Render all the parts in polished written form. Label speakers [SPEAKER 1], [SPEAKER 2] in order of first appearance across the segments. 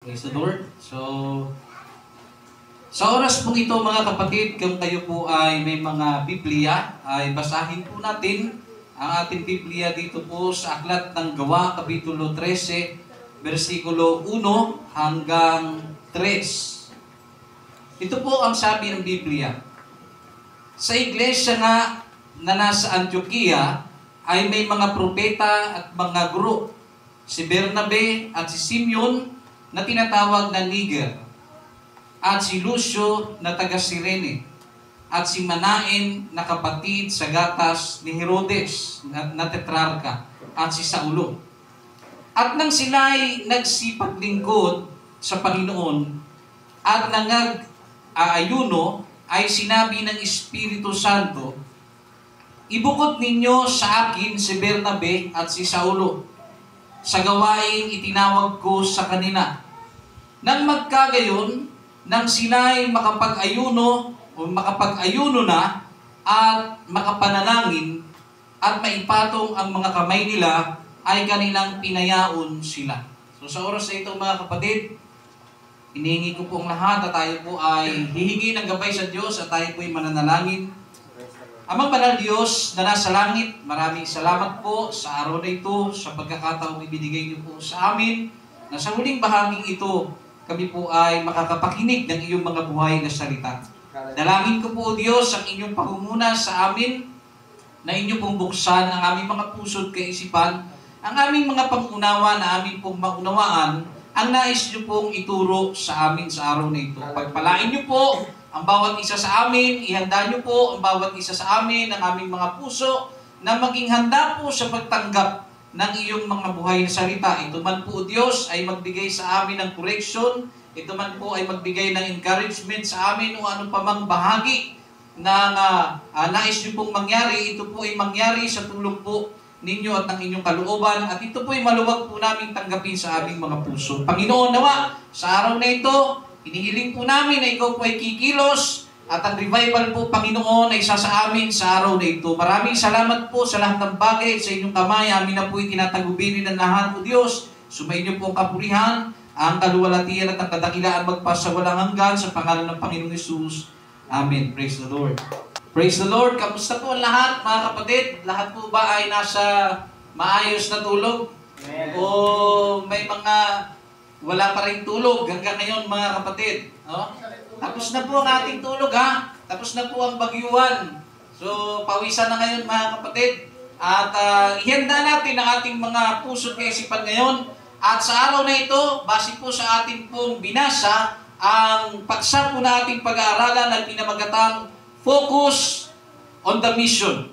[SPEAKER 1] Praise the Lord. So, sa oras pong ito mga kapatid, kung kayo po ay may mga Biblia, ay basahin po natin ang ating Biblia dito po sa Aklat ng Gawa, Kapitulo 13, versikulo 1 hanggang 3. Ito po ang sabi ng Biblia. Sa iglesia nga na nasa Antioquia ay may mga propeta at mga guro, si Bernabe at si Simeon na tinatawag na Niger, at si Lucio na taga Cirene, at si Manaen na kapatid sa gatas ni Herodes na tetrarka, at si Saulo. At nang sila'y nagsipaglingkod sa Panginoon at nangag-aayuno, ay sinabi ng Espiritu Santo, ibukod ninyo sa akin si Bernabe at si Saulo sa gawaing itinawag ko sa kanila. Nang magkagayon, nang sila'y makapag-ayuno na at makapanalangin at maipatong ang mga kamay nila, ay kanilang pinayaon sila. So sa oras na ito mga kapatid, hinihingi ko po ang lahat at tayo po ay hihingi ng gabay sa Diyos at tayo po ay mananalangin. Amang banal Diyos na nasa langit, maraming salamat po sa araw na ito, sa pagkakataong ibinigay niyo po sa amin, na sa huling bahaging ito, kami po ay makakapakinig ng iyong mga buhay na salita. Dalangin ko po, O Diyos, ang inyong pangunguna sa amin, na inyo pong buksan ang aming mga puso at kaisipan, ang aming mga pangunawa na aming pong maunawaan, ang nais niyo pong ituro sa amin sa araw na ito. Pagpalain niyo po ang bawat isa sa amin, ihanda niyo po ang bawat isa sa amin, ang aming mga puso, na maging handa po sa pagtanggap ng iyong mga buhay na salita. Ito man po, Diyos, ay magbigay sa amin ng correction, ito man po ay magbigay ng encouragement sa amin o ano pa mang bahagi na nais niyo pong mangyari. Ito po ay mangyari sa tulong po ninyo at ng inyong kalooban, at ito po ay maluwag po namin tanggapin sa aming mga puso. Panginoon, nawa, sa araw na ito, hinihiling po namin na ikaw po ay kikilos at ang revival po, Panginoon, ay isa sa amin sa araw na ito. Maraming salamat po sa lahat ng bagay sa inyong kamay. Amin na po itinatagubili ng lahat po, Diyos. Sumainyo po ang kapurihan, ang kaluwalhatian at ang kadakilaan magpasawalang hanggan sa pangalan ng Panginoong Hesus. Amen. Praise the Lord. Praise the Lord. Kamusta po ang lahat, mga kapatid? Lahat po ba ay nasa maayos na tulog? Amen. O may mga wala pa rin tulog hanggang ngayon, mga kapatid? No? Tapos na po ang ating tulog, ha? Tapos na po ang bagyuan. So, pawisan na ngayon, mga kapatid. At ihanda natin ang ating mga puso at kaisipan ngayon. At sa araw na ito, base po sa ating pong binasa, ang paksa po na ating pag-aaralan ay pinamagatang Focus on the Mission.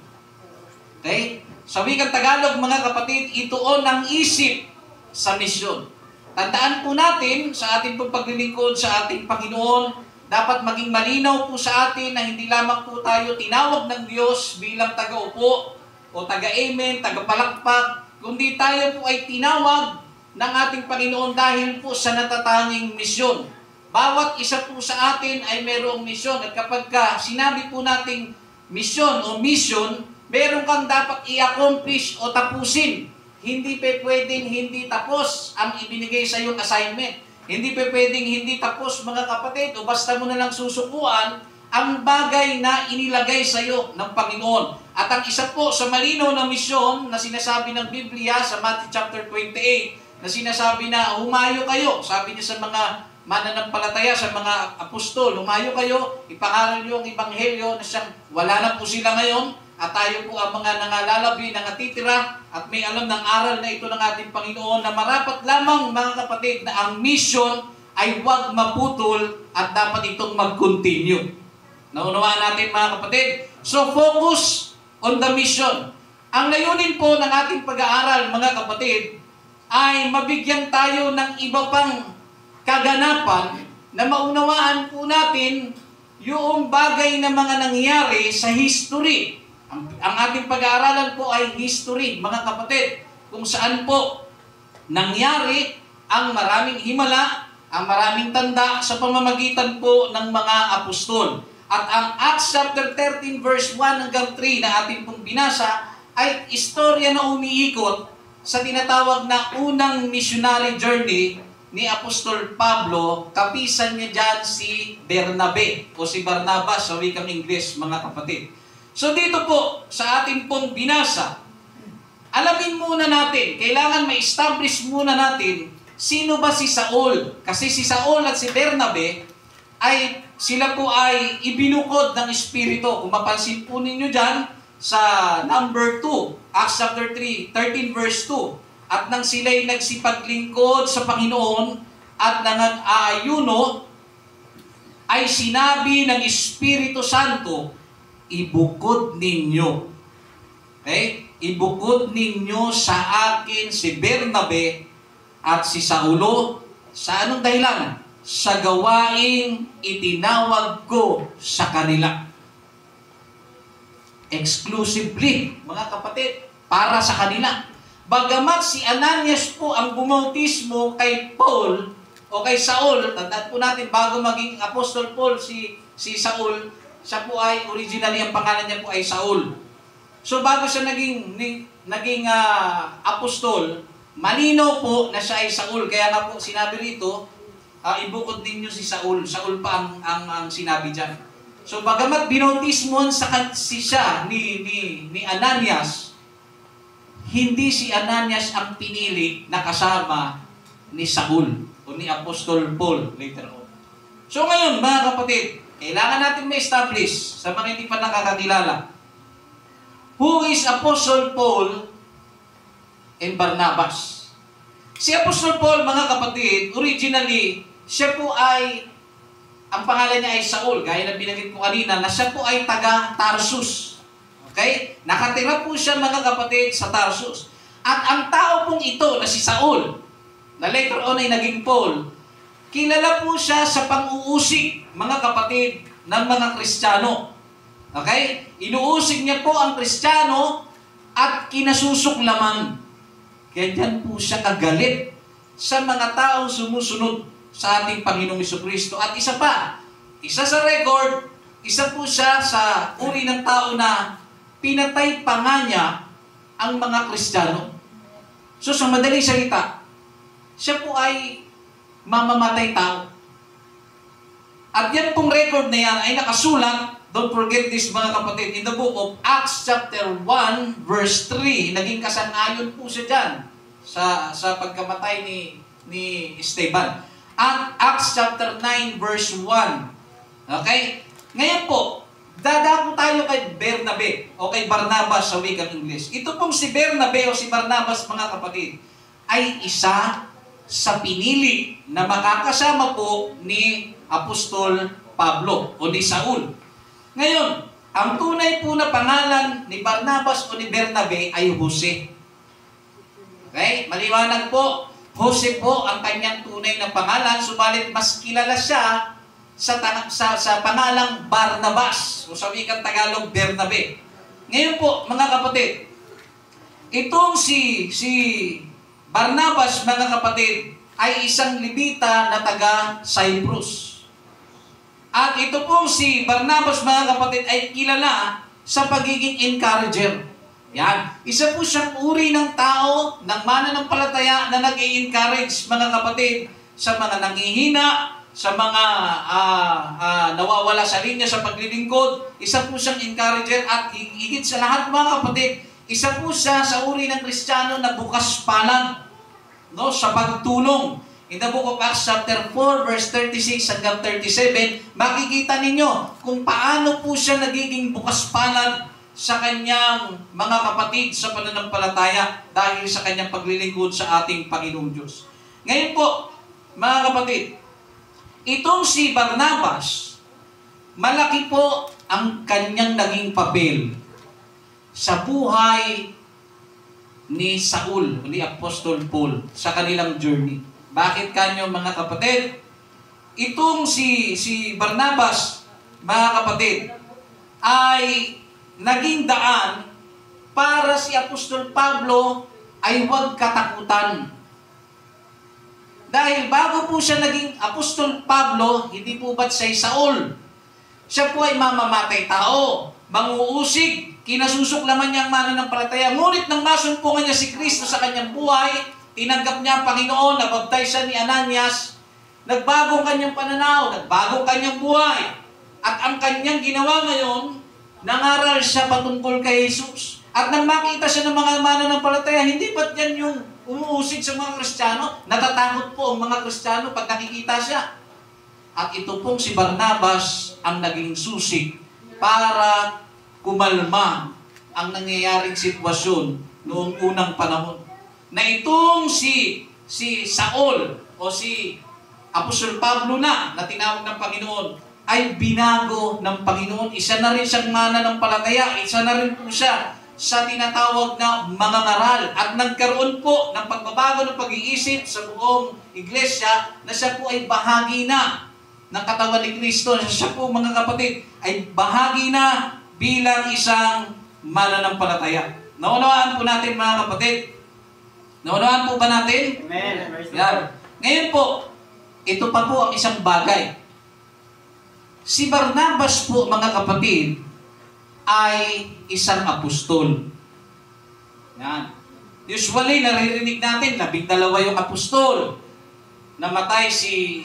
[SPEAKER 1] Okay? Sa wikang Tagalog, mga kapatid, ituon ang isip sa misyon. Tandaan po natin sa ating pong paglilingkod sa ating Panginoon, dapat maging malinaw po sa atin na hindi lamang po tayo tinawag ng Diyos bilang taga-upo o taga-amen, taga-palakpak, kundi tayo po ay tinawag ng ating Panginoon dahil po sa natatanging misyon. Bawat isa po sa atin ay mayroong misyon, at kapag sinabi po nating misyon o mission, meron kang dapat i-accomplish o tapusin. Hindi pa pwedeng hindi tapos ang ibinigay sa iyong assignment. Hindi pa pwedeng hindi tapos, mga kapatid, o basta mo na lang susukuan ang bagay na inilagay sa iyo ng Panginoon. At ang isa po sa malinaw na misyon na sinasabi ng Biblia sa Matthew chapter 28, na sinasabi na humayo kayo, sabi niya sa mga mananampalataya, sa mga apostol, humayo kayo, ipangaral niyo ang ebanghelyo na siyang wala na po sila ngayon, at tayo po ang mga nangalalabi, nangatitira, at may alam ng aral na ito ng ating Panginoon na marapat lamang, mga kapatid, na ang mission ay huwag maputol at dapat itong mag-continue. Naunawaan natin, mga kapatid? So, focus on the mission. Ang layunin po ng ating pag-aaral, mga kapatid, ay mabigyan tayo ng iba pang kaganapan na maunawaan po natin yung bagay na mga nangyari sa history. Ang ating pag-aaralan po ay history, mga kapatid, kung saan po nangyari ang maraming himala, ang maraming tanda sa pamamagitan po ng mga apostol. At ang Acts chapter 13 verse 1 hanggang 3 na ating pong binasa ay istorya na umiikot sa tinatawag na unang missionary journey ni Apostol Pablo, kapisan niya dyan si Bernabe o si Barnabas sa wikang Ingles, mga kapatid. So dito po, sa ating pong binasa, alamin muna natin, kailangan ma-establish muna natin, sino ba si Saul? Kasi si Saul at si Bernabe, sila po ay ibinukod ng Espiritu. Kung mapansin po ninyo dyan, sa number 2, Acts chapter 3, 13 verse 2, at nang sila'y nagsipaglingkod sa Panginoon at nangag-aayuno, ay sinabi ng Espiritu Santo, ibukod ninyo. Okay? Ibukod ninyo sa akin si Bernabe at si Saulo. Sa anong dahilan? Sa gawaing itinawag ko sa kanila. Exclusively, mga kapatid, para sa kanila. Bagamat si Ananias po ang bumautismo kay Paul o kay Saul, tandaan po natin, bago maging Apostol Paul, si Saul, siya po ay, originally ang pangalan niya po ay Saul. So bago siya naging apostol, malinaw po na siya ay Saul. Kaya nga po sinabi rito, ibukod ninyo si Saul. Saul pa ang sinabi dyan. So bagamat binautismohan siya ni Ananias, hindi si Ananias ang pinili na kasama ni Saul o ni Apostol Paul later on. So ngayon, mga kapatid, kailangan natin ma-establish sa mga hindi pa nakakakilala, who is Apostle Paul and Barnabas? Si Apostol Paul, mga kapatid, originally, siya po ay, ang pangalan niya ay Saul, gaya na binanggit ko kanina, na siya po ay taga Tarsus. Okay? Nakatira po siya, mga kapatid, sa Tarsus. At ang tao pong ito na si Saul, na later on ay naging Paul, kilala po siya sa pang-uusig, mga kapatid, ng mga Kristiyano. Okay? Inuusig niya po ang Kristiyano at kinasusuklaman. Ganyan po siya kagalit sa mga taong sumusunod sa ating Panginoong Jesucristo. At isa pa, isa sa record, isa po siya sa uri ng tao na pinatay pa nga niya ang mga Kristiyano. So sa madaling salita, siya po ay mamamatay tao. At yan pong record na yan ay nakasulat, don't forget this, mga kapatid, in the book of Acts chapter 1 verse 3, naging kasanayon po siya dyan sa pagkamatay ni Esteban. At Acts chapter 9 verse 1. Okay? Ngayon po, dadako tayo kay Bernabe o kay Barnabas sa wikang Ingles. Ito pong si Bernabe o si Barnabas, mga kapatid, ay isa sa pinili na makakasama po ni Apostol Pablo o ni Saul. Ngayon, ang tunay po na pangalan ni Barnabas o ni Bernabe ay Jose. Okay? Maliwanag po, Jose po ang kanyang tunay na pangalan, subalit mas kilala siya sa pangalang Barnabas o sa wikang Tagalog, Bernabe. Ngayon po, mga kapatid, itong si Barnabas, mga kapatid, ay isang Levita na taga Cyprus. At ito pong si Barnabas, mga kapatid, ay kilala sa pagiging encourager. Yan. Isa po siyang uri ng tao, ng mananampalataya na nag-i-encourage, mga kapatid, sa mga nanghihina, sa mga nawawala sa linya sa paglilingkod. Isa po siyang encourager at higit sa lahat, mga kapatid, isa po siya sa uri ng Kristiyano na bukas palad, no, sa pagtulong. In the book of Acts chapter 4 verse 36 hanggang 37, makikita ninyo kung paano po siya nagiging bukas palad sa kanyang mga kapatid sa pananampalataya dahil sa kanyang paglilingkod sa ating Panginoong Diyos. Ngayon po, mga kapatid, itong si Barnabas, malaki po ang kanyang naging papel sa buhay ni Saul, ni Apostol Paul, sa kanilang journey. Bakit kanyo, mga kapatid? Itong si Barnabas, mga kapatid, ay naging daan para si Apostol Pablo ay huwag katakutan. Dahil bago po siya naging Apostol Pablo, hindi po ba't siya Saul? Siya po ay mamamatay tao, manguusig, kinasusuklaman niya ang mananampalataya. Ngunit nang masumpungan niya si Kristo sa kanyang buhay, tinanggap niya ang Panginoon, nabaptize siya ni Ananias, nagbago ang kanyang pananaw, nagbago ang kanyang buhay. At ang kanyang ginawa ngayon, nangaral siya patungkol kay Jesus. At nang makita siya ng mga mananampalataya, hindi ba't yan yung umuusig sa mga Kristiyano? Natatakot po ang mga Kristiyano pag nakikita siya. At ito pong si Barnabas ang naging susi para kumalma ang nangyayaring sitwasyon noong unang panahon. Na itong si Saul o si Apostol Pablo na tinawag ng Panginoon ay binago ng Panginoon. Isa na rin siyang mananampalataya. Isa na rin po siya sa tinatawag na mga ngaral. At nagkaroon po ng pagbabago ng pag-iisip sa buong iglesia na siya po ay bahagi na ng katawan ni Kristo. Siya po, mga kapatid, ay bahagi na bilang isang mananampalataya. Naunawaan po natin, mga kapatid. Naunawaan po ba natin?
[SPEAKER 2] Amen.
[SPEAKER 1] Yan. Ngayon po, ito pa po ang isang bagay. Si Barnabas po, mga kapatid, ay isang apostol. Yan. Usually, naririnig natin, 12 yung apostol. Namatay si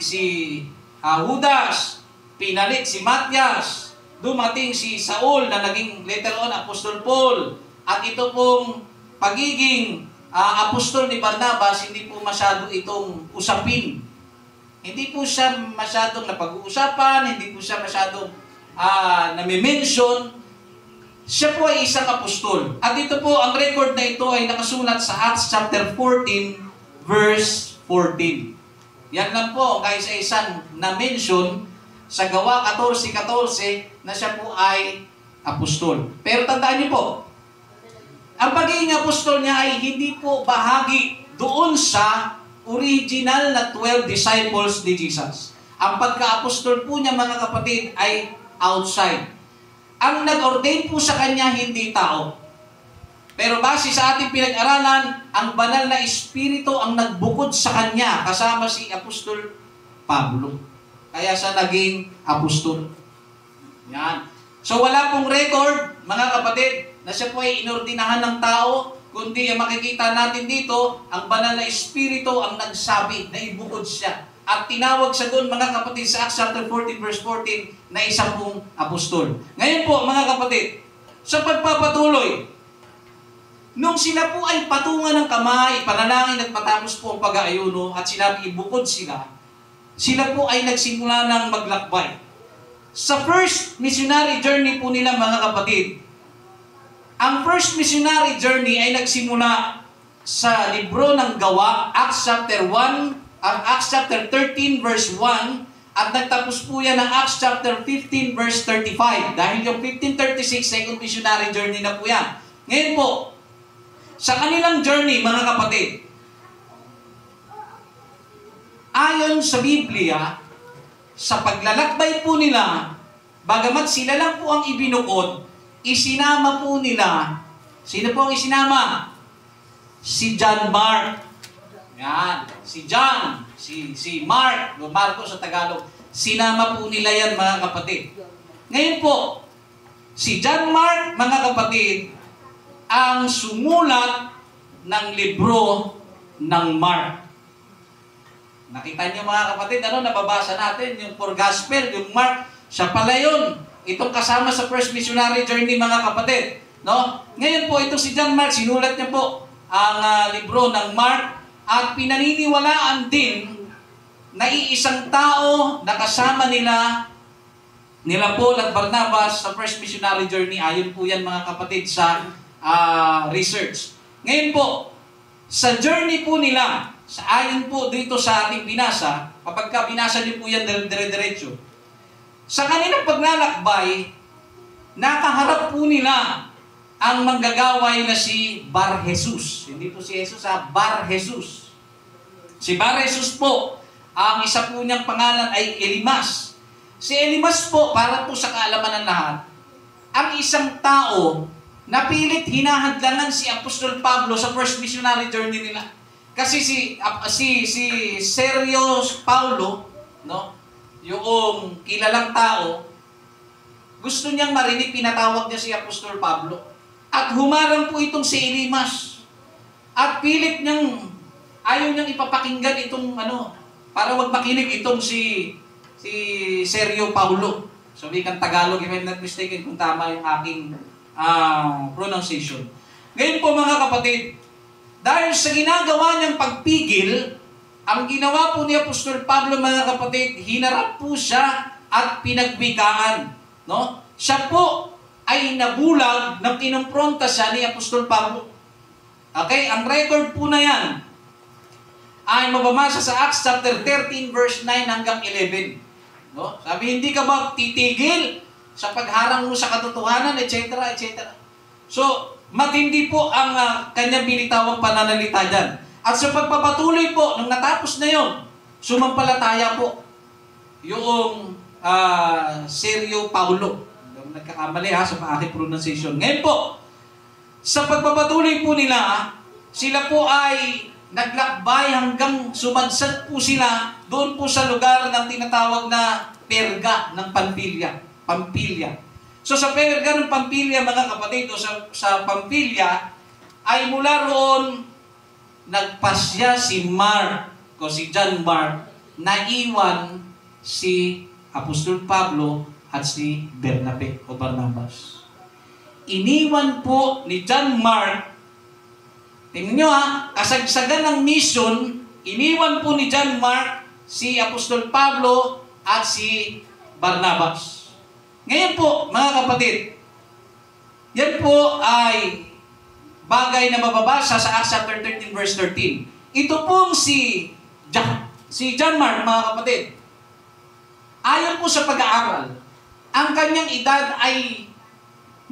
[SPEAKER 1] Judas, pinalit si Matias, dumating si Saul na naging later on Apostol Paul. At ito pong pagiging apostol ni Barnabas, hindi po masyado itong usapin. Hindi po siya masyadong napag-uusapan, hindi po siya masyadong nami-mention. Siya po ay isang apostol. At ito po, ang record na ito ay nakasulat sa Acts chapter 14, verse 14. Yan lang po, kaisa-isang na-mention sa Gawa 14:14 na siya po ay apostol. Pero tandaan niyo po, ang pagiging apostol niya ay hindi po bahagi doon sa original na 12 disciples ni Jesus. Ang pagka-apostol po niya, mga kapatid, ay outside. Ang nag-ordain po sa kanya, hindi tao. Pero base sa ating pinag-aralan, ang banal na espiritu ang nagbukod sa kanya kasama si Apostol Pablo. Kaya siya naging apostol. Yan. So wala pong record, mga kapatid, na siya po ay inordinahan ng tao, kundi makikita natin dito, ang banal na espiritu ang nagsabi na ibukod siya. At tinawag siya doon, mga kapatid, sa Acts chapter 14, verse 14, na isang pong apostol. Ngayon po, mga kapatid, sa pagpapatuloy, nung sila po ay patungan ng kamay, panalangin at matapos po ang pag-aayuno at sinabi ibukod sila, sila po ay nagsimula ng maglakbay. Sa first missionary journey po nila, mga kapatid, ang first missionary journey ay nagsimula sa libro ng Gawa, Acts chapter 13 verse 1, at nagtapos po yan ng Acts chapter 15 verse 35. Dahil yung 1536, second missionary journey na po yan. Ngayon po, sa kanilang journey, mga kapatid, ayon sa Biblia, sa paglalakbay po nila, bagamat sila lang po ang ibinukod, isinama po nila, sino po ang isinama? Si John Mark. Yan, si John, si Mark, Marco sa Tagalog. Sinama po nila yan, mga kapatid. Ngayon po, si John Mark, mga kapatid, ang sumulat ng libro ng Mark. Nakita niyo, mga kapatid, nababasa natin, yung for gospel, yung Mark, siya pala yun. Itong kasama sa first missionary journey, mga kapatid. No? Ngayon po, ito si John Mark, sinulat niya po ang libro ng Mark at pinaniniwalaan din na iisang tao na kasama nila Paul at Barnabas sa first missionary journey. Ayon po yan, mga kapatid, sa research. Ngayon po, sa journey po nila, ayon po dito sa ating binasa, kapag ka binasa niyo po yan dire-diretso, sa kanilang paglalakbay, nakaharap po nila ang manggagaway na si Bar Jesus. Hindi po si Jesus, Bar Jesus. Si Bar Jesus po, ang isa po niyang pangalan ay Elimas. Si Elimas po, para po sa kaalaman ng lahat, ang isang tao na pilit hinahadlangan si Apostol Pablo sa first missionary journey nila. Kasi si Sergio Paulo, no, yung kilalang tao, gusto niyang marinig, pinatawag niya si Apostol Pablo. At humarang po itong si Elimas. At pilit niyang Ayaw niyang ipapakinggan itong para wag makinig itong si Sergio Paulo. So, wikang Tagalog, if I'm not mistaken kung tama yung aking pronunciation. Ngayon po mga kapatid, dahil sa ginagawa niyang pagpigil, ang ginawa po ni Apostol Pablo mga kapatid, hinarap po siya at pinagbikaan. No? Siya po ay nabulag nang kinumpronta siya ni Apostol Pablo. Okay? Ang record po na yan ay mababasa sa Acts chapter 13 verse 9 hanggang 11. No? Sabi, hindi ka ba titigil sa pagharang mo sa katotohanan, etc., etc. So, matindi po ang kanyang binitawang pananalita dyan. At sa pagpapatuloy po, nung natapos na yon, sumampalataya po yung Sergio Paulo. Nagkakamali sa aking pronunciation. Ngayon po, sa pagpapatuloy po nila, sila po ay naglakbay hanggang sumadsad po sila doon po sa lugar ng tinatawag na Perga ng Pampilya. So sa Perga ng Pampilya, mga kapatid, o sa Pampilya, ay mula roon nagpasya si Mark, o si John Mark, na iwan si Apostol Pablo at si Bernabe o Barnabas. Iniwan po ni John Mark. Tingnan nyo kasagsagan ng mission, iniwan po ni John Mark si Apostol Pablo at si Barnabas. Ngayon po, mga kapatid, yan po ay bagay na mababasa sa Acts chapter 13 verse 13. Ito pong si John Mark, mga kapatid, ayon po sa pag-aaral, ang kanyang edad ay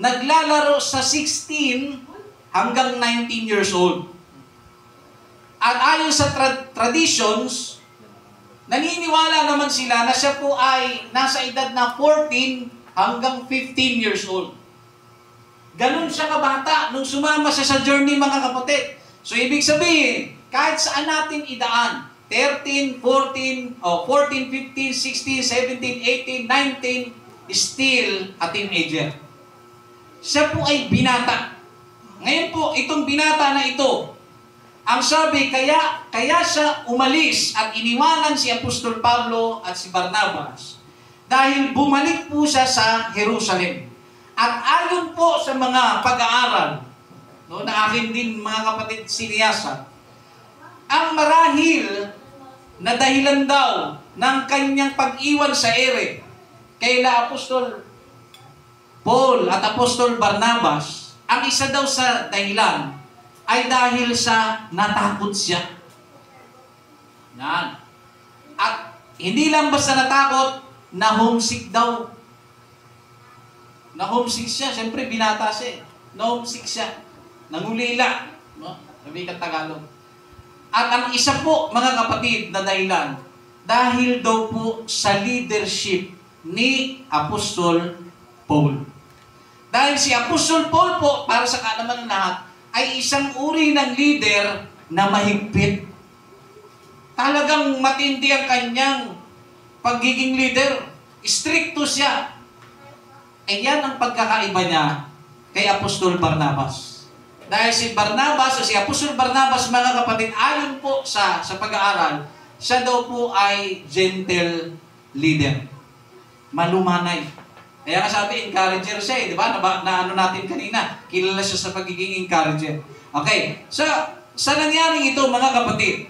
[SPEAKER 1] naglalaro sa 16 hanggang 19 years old. At ayon sa traditions, naniniwala naman sila na siya po ay nasa edad na 14 hanggang 15 years old. Ganun siya kabata nung sumama siya sa journey, mga kapatid. So, ibig sabihin, kahit saan natin idaan, 13, 14, 15, 16, 17, 18, 19, still a teenager. Siya po ay binata. Ngayon po, itong binata na ito, ang sabi, kaya siya umalis at iniwanan si Apostol Pablo at si Barnabas dahil bumalik po siya sa Jerusalem. At ayon po sa mga pag-aaral, na akin din mga kapatid siniyasa, ang marahil na dahilan daw ng kanyang pag-iwan sa ere kaila Apostol Paul at Apostol Barnabas, ang isa daw sa dahilan ay dahil sa natakot siya. Yan. At hindi lang basta natakot, na homesick daw. Na homesick siya. Siyempre, binata siya. Na homesick siya. Nangulila. No? Sabi ka Tagalog. At ang isa po, mga kapatid, na dahilan, dahil daw po sa leadership ni Apostol Paul. Dahil si Apostol Paul po, para sa kanaman ng lahat, ay isang uri ng leader na mahigpit. Talagang matindi ang kanyang pagiging leader. Stricto siya. Ay yan ang pagkakaiba niya kay Apostol Barnabas. Dahil si Barnabas, o si Apostol Barnabas, mga kapatid, ayon po sa pag-aaral, siya daw po ay gentle leader. Malumanay. Kaya nga sabi, encourager siya di ba? Na ano natin kanina, kilala siya sa pagiging encourager. Okay, so, sa nangyaring ito, mga kapatid,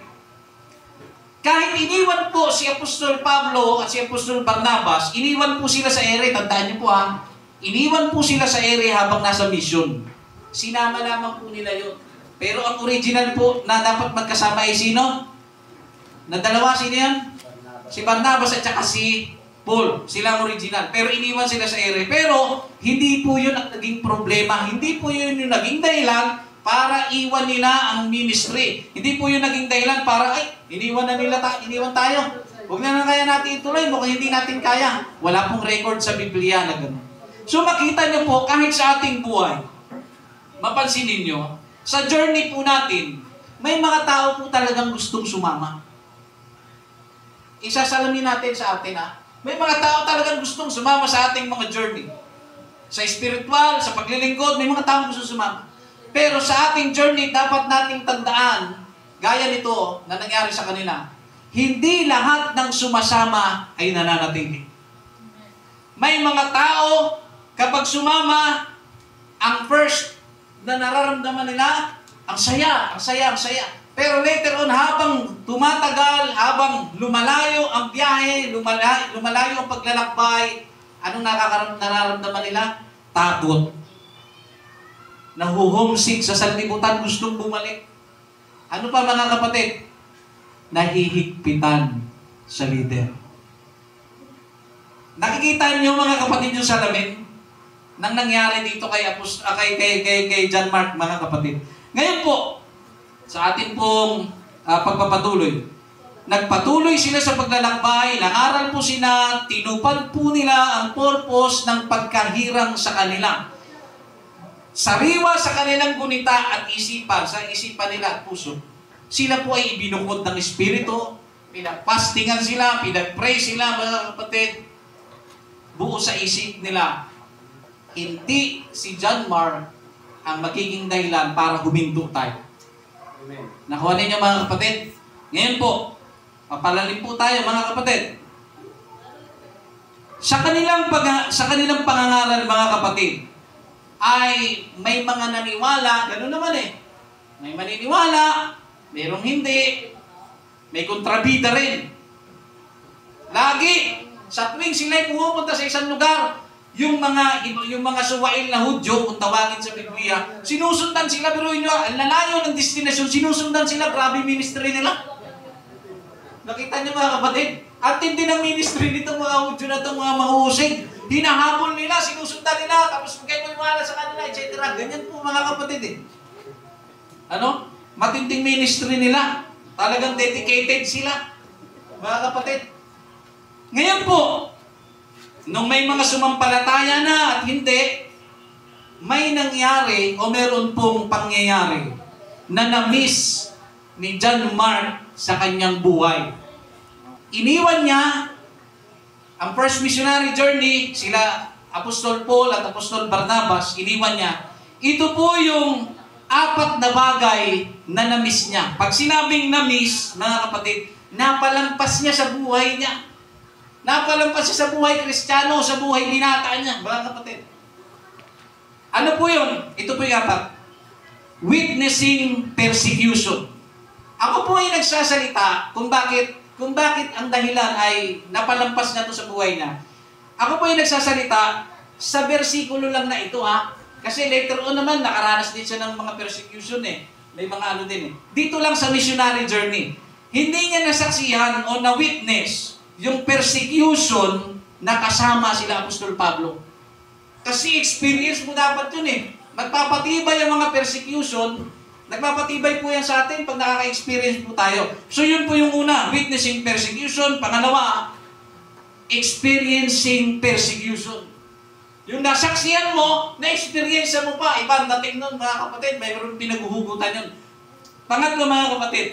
[SPEAKER 1] kahit iniwan po si Apostol Pablo at si Apostol Barnabas, iniwan po sila sa ere, tandaan niyo po iniwan po sila sa ere habang nasa mission. Sinama lamang po nila yun. Pero ang original po na dapat magkasama ay sino? Na dalawa, sino yan? Si Barnabas at saka si Paul, sila ang original. Pero iniwan sila sa ere. Pero hindi po yun ang naging problema. Hindi po yun yung naging dahilan para iwan nila ang ministry. Hindi po yun naging dahilan para, iniwan tayo. Huwag na kaya natin ituloy, mukhang hindi natin kaya. Wala pong record sa Biblia na gano'n. So makita niyo po, kahit sa ating buhay, mapansin ninyo, sa journey po natin, may mga tao po talagang gustong sumama. Isasalamin natin sa atin may mga tao talagang gustong sumama sa ating mga journey. Sa spiritual, sa paglilingkod, may mga tao gustong sumama. Pero sa ating journey, dapat nating tandaan gaya nito na nangyari sa kanila, hindi lahat ng sumasama ay nananatili. May mga tao, kapag sumama, ang first na nararamdaman nila, ang saya, ang saya, ang saya. Pero later on, habang tumatagal, habang lumalayo ang biyahe, lumalayo ang paglalakbay, anong nararamdaman nila? Takot. Nahuhomesick sa sanlibutan, gustong bumalik. Ano pa mga kapatid? Nahihigpitan sa leader. Nakikita niyo mga kapatid yung salamin nang nangyari dito kay John Mark, mga kapatid. Ngayon po, sa atin pong pagpapatuloy, nagpatuloy sila sa paglalakbay, nangaral po sila, tinupad po nila ang purpose ng pagkahirang sa kanila. Sariwa sa kanilang gunita at isipan, sa isipan nila at puso, sila po ay ibinukod ng Espiritu, pinagpastingan sila, pinagpray sila, mga kapatid, buo sa isip nila. Hindi si John Mark ang magiging dahilan para huminto tayo.
[SPEAKER 2] Amen.
[SPEAKER 1] Nakuha ninyo mga kapatid? Ngayon po, papalalim po tayo mga kapatid. Sa kanilang pangangaral mga kapatid, ay may mga naniwala, gano'n naman eh. May maniniwala, mayroong hindi, may kontrabida rin. Lagi, sa tuwing sila'y pumupunta sa isang lugar, yung mga suwail na Hudyo, kung tawagin sa Biblia, sinusundan sila, pero yun ang lalayo ng destinasyon, sinusundan sila, grabe ministry nila. Nakita niyo mga kapatid? At hindi ng ministry nito mga Hudyo na itong mga mahusig. Hinahabol nila, sinusundan nila, tapos kung kayo maniwala sa kanila, etc. Ganyan po mga kapatid eh. Ano? Matinding ministry nila. Talagang dedicated sila. Mga kapatid. Ngayon po, nung may mga sumampalataya na at hindi, may nangyari o meron pong pangyayari na na-miss ni John Mark sa kanyang buhay. Iniwan niya ang first missionary journey, sila Apostol Paul at Apostol Barnabas, iniwan niya. Ito po yung 4 na bagay na na-miss niya. Pag sinabing na-miss, mga kapatid, napalampas niya sa buhay niya. Napalampas siya sa buhay Kristiyano, sa buhay binata niya, mga kapatid. Ano po yun? Ito po yung 4. Witnessing persecution. Ako po ay nagsasalita kung bakit ang dahilan ay napalampas na ito sa buhay niya. Ako po ay nagsasalita sa bersikulo lang na ito ha. Kasi later on naman, nakaranas din siya ng mga persecution eh. May mga ano din eh. Dito lang sa missionary journey. Hindi niya nasaksihan o na-witness yung persecution na kasama sila Apostol Pablo. Kasi experience mo dapat yun eh. Magpapatibay ang mga persecution, nagpapatibay po yan sa atin pag nakaka-experience po tayo. So yun po yung una, witnessing persecution. Pangalawa, experiencing persecution. Yung nasaksihan mo, na-experience mo pa, ibang dating nun mga kapatid, mayroon pinaghuhugutan yun. Pangatlo mga kapatid,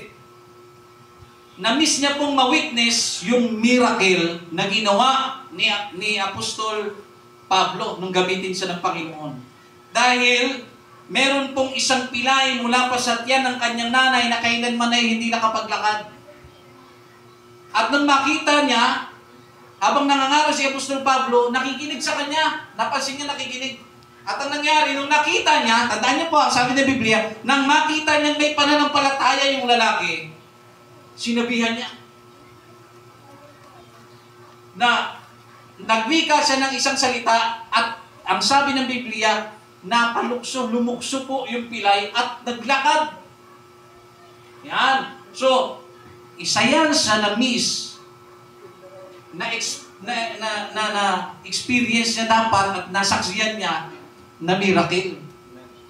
[SPEAKER 1] na-miss niya pong ma-witness yung miracle na ginawa ni Apostol Pablo nung gamitin siya ng Panginoon. Dahil meron pong isang pilay mula pa sa tiyan ng kanyang nanay na kailanman ay hindi nakapaglakad. At nang makita niya, habang nangangaral si Apostol Pablo, nakikinig sa kanya. Napansin niya nakikinig. At ang nangyari, nung nakita niya, tandaan niyo po, sabi ng Biblia, nang makita niya may pananampalataya yung lalaki, sinabihan niya na nagwika siya ng isang salita at ang sabi ng Biblia, napalukso, lumukso po yung pilay at naglakad. Yan. So, isa yan sa na-miss na experience niya dapat at nasaksiyan niya na miracle.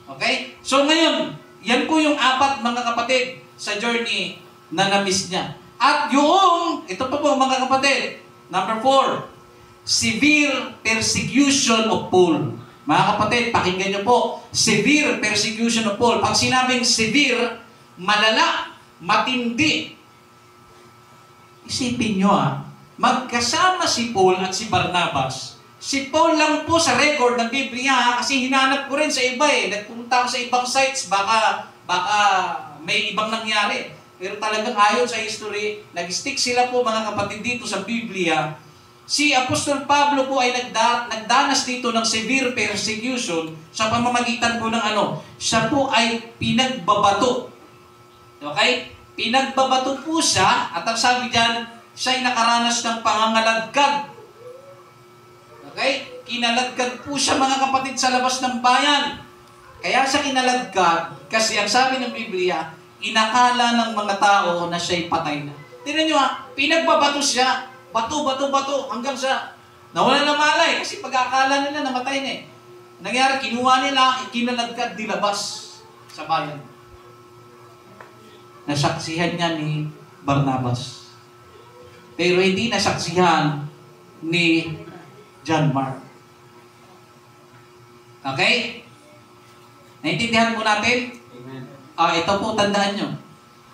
[SPEAKER 1] Okay? So ngayon, yan po yung 4 mga kapatid sa journey na na-miss niya. At yung, ito pa po mga kapatid, number 4, severe persecution of Paul. Mga kapatid, pakinggan niyo po, severe persecution of Paul. Pag sinabing severe, malala, matindi. Isipin niyo magkasama si Paul at si Barnabas. Si Paul lang po sa record ng Biblia kasi hinanap ko rin sa iba eh. Nagpunta ako sa ibang sites, baka may ibang nangyari. Pero talagang ayon sa history, nag-stick sila po mga kapatid dito sa Biblia. Si Apostol Pablo po ay nagdanas dito ng severe persecution sa pamamagitan po ng ano? Siya po ay pinagbabato. Okay? Pinagbabato po siya at ang sabi diyan, siya ay nakaranas ng pangangaladkad. Okay? Kinaladkad po siya mga kapatid sa labas ng bayan. Kaya siya kinaladkad kasi ang sabi ng Biblia, inakala ng mga tao na siya'y patay na. Tingnan nyo pinagbabato siya. Bato hanggang sa nawala na malay kasi pag-akala nila namatay na eh. Nangyari, kinuha nila, kinaladkad, dilabas sa bayan. Nasaksihan niya ni Barnabas. Pero hindi nasaksihan ni John Mark. Okay? Naintindihan po natin?
[SPEAKER 2] Amen.
[SPEAKER 1] Ito po, tandaan nyo.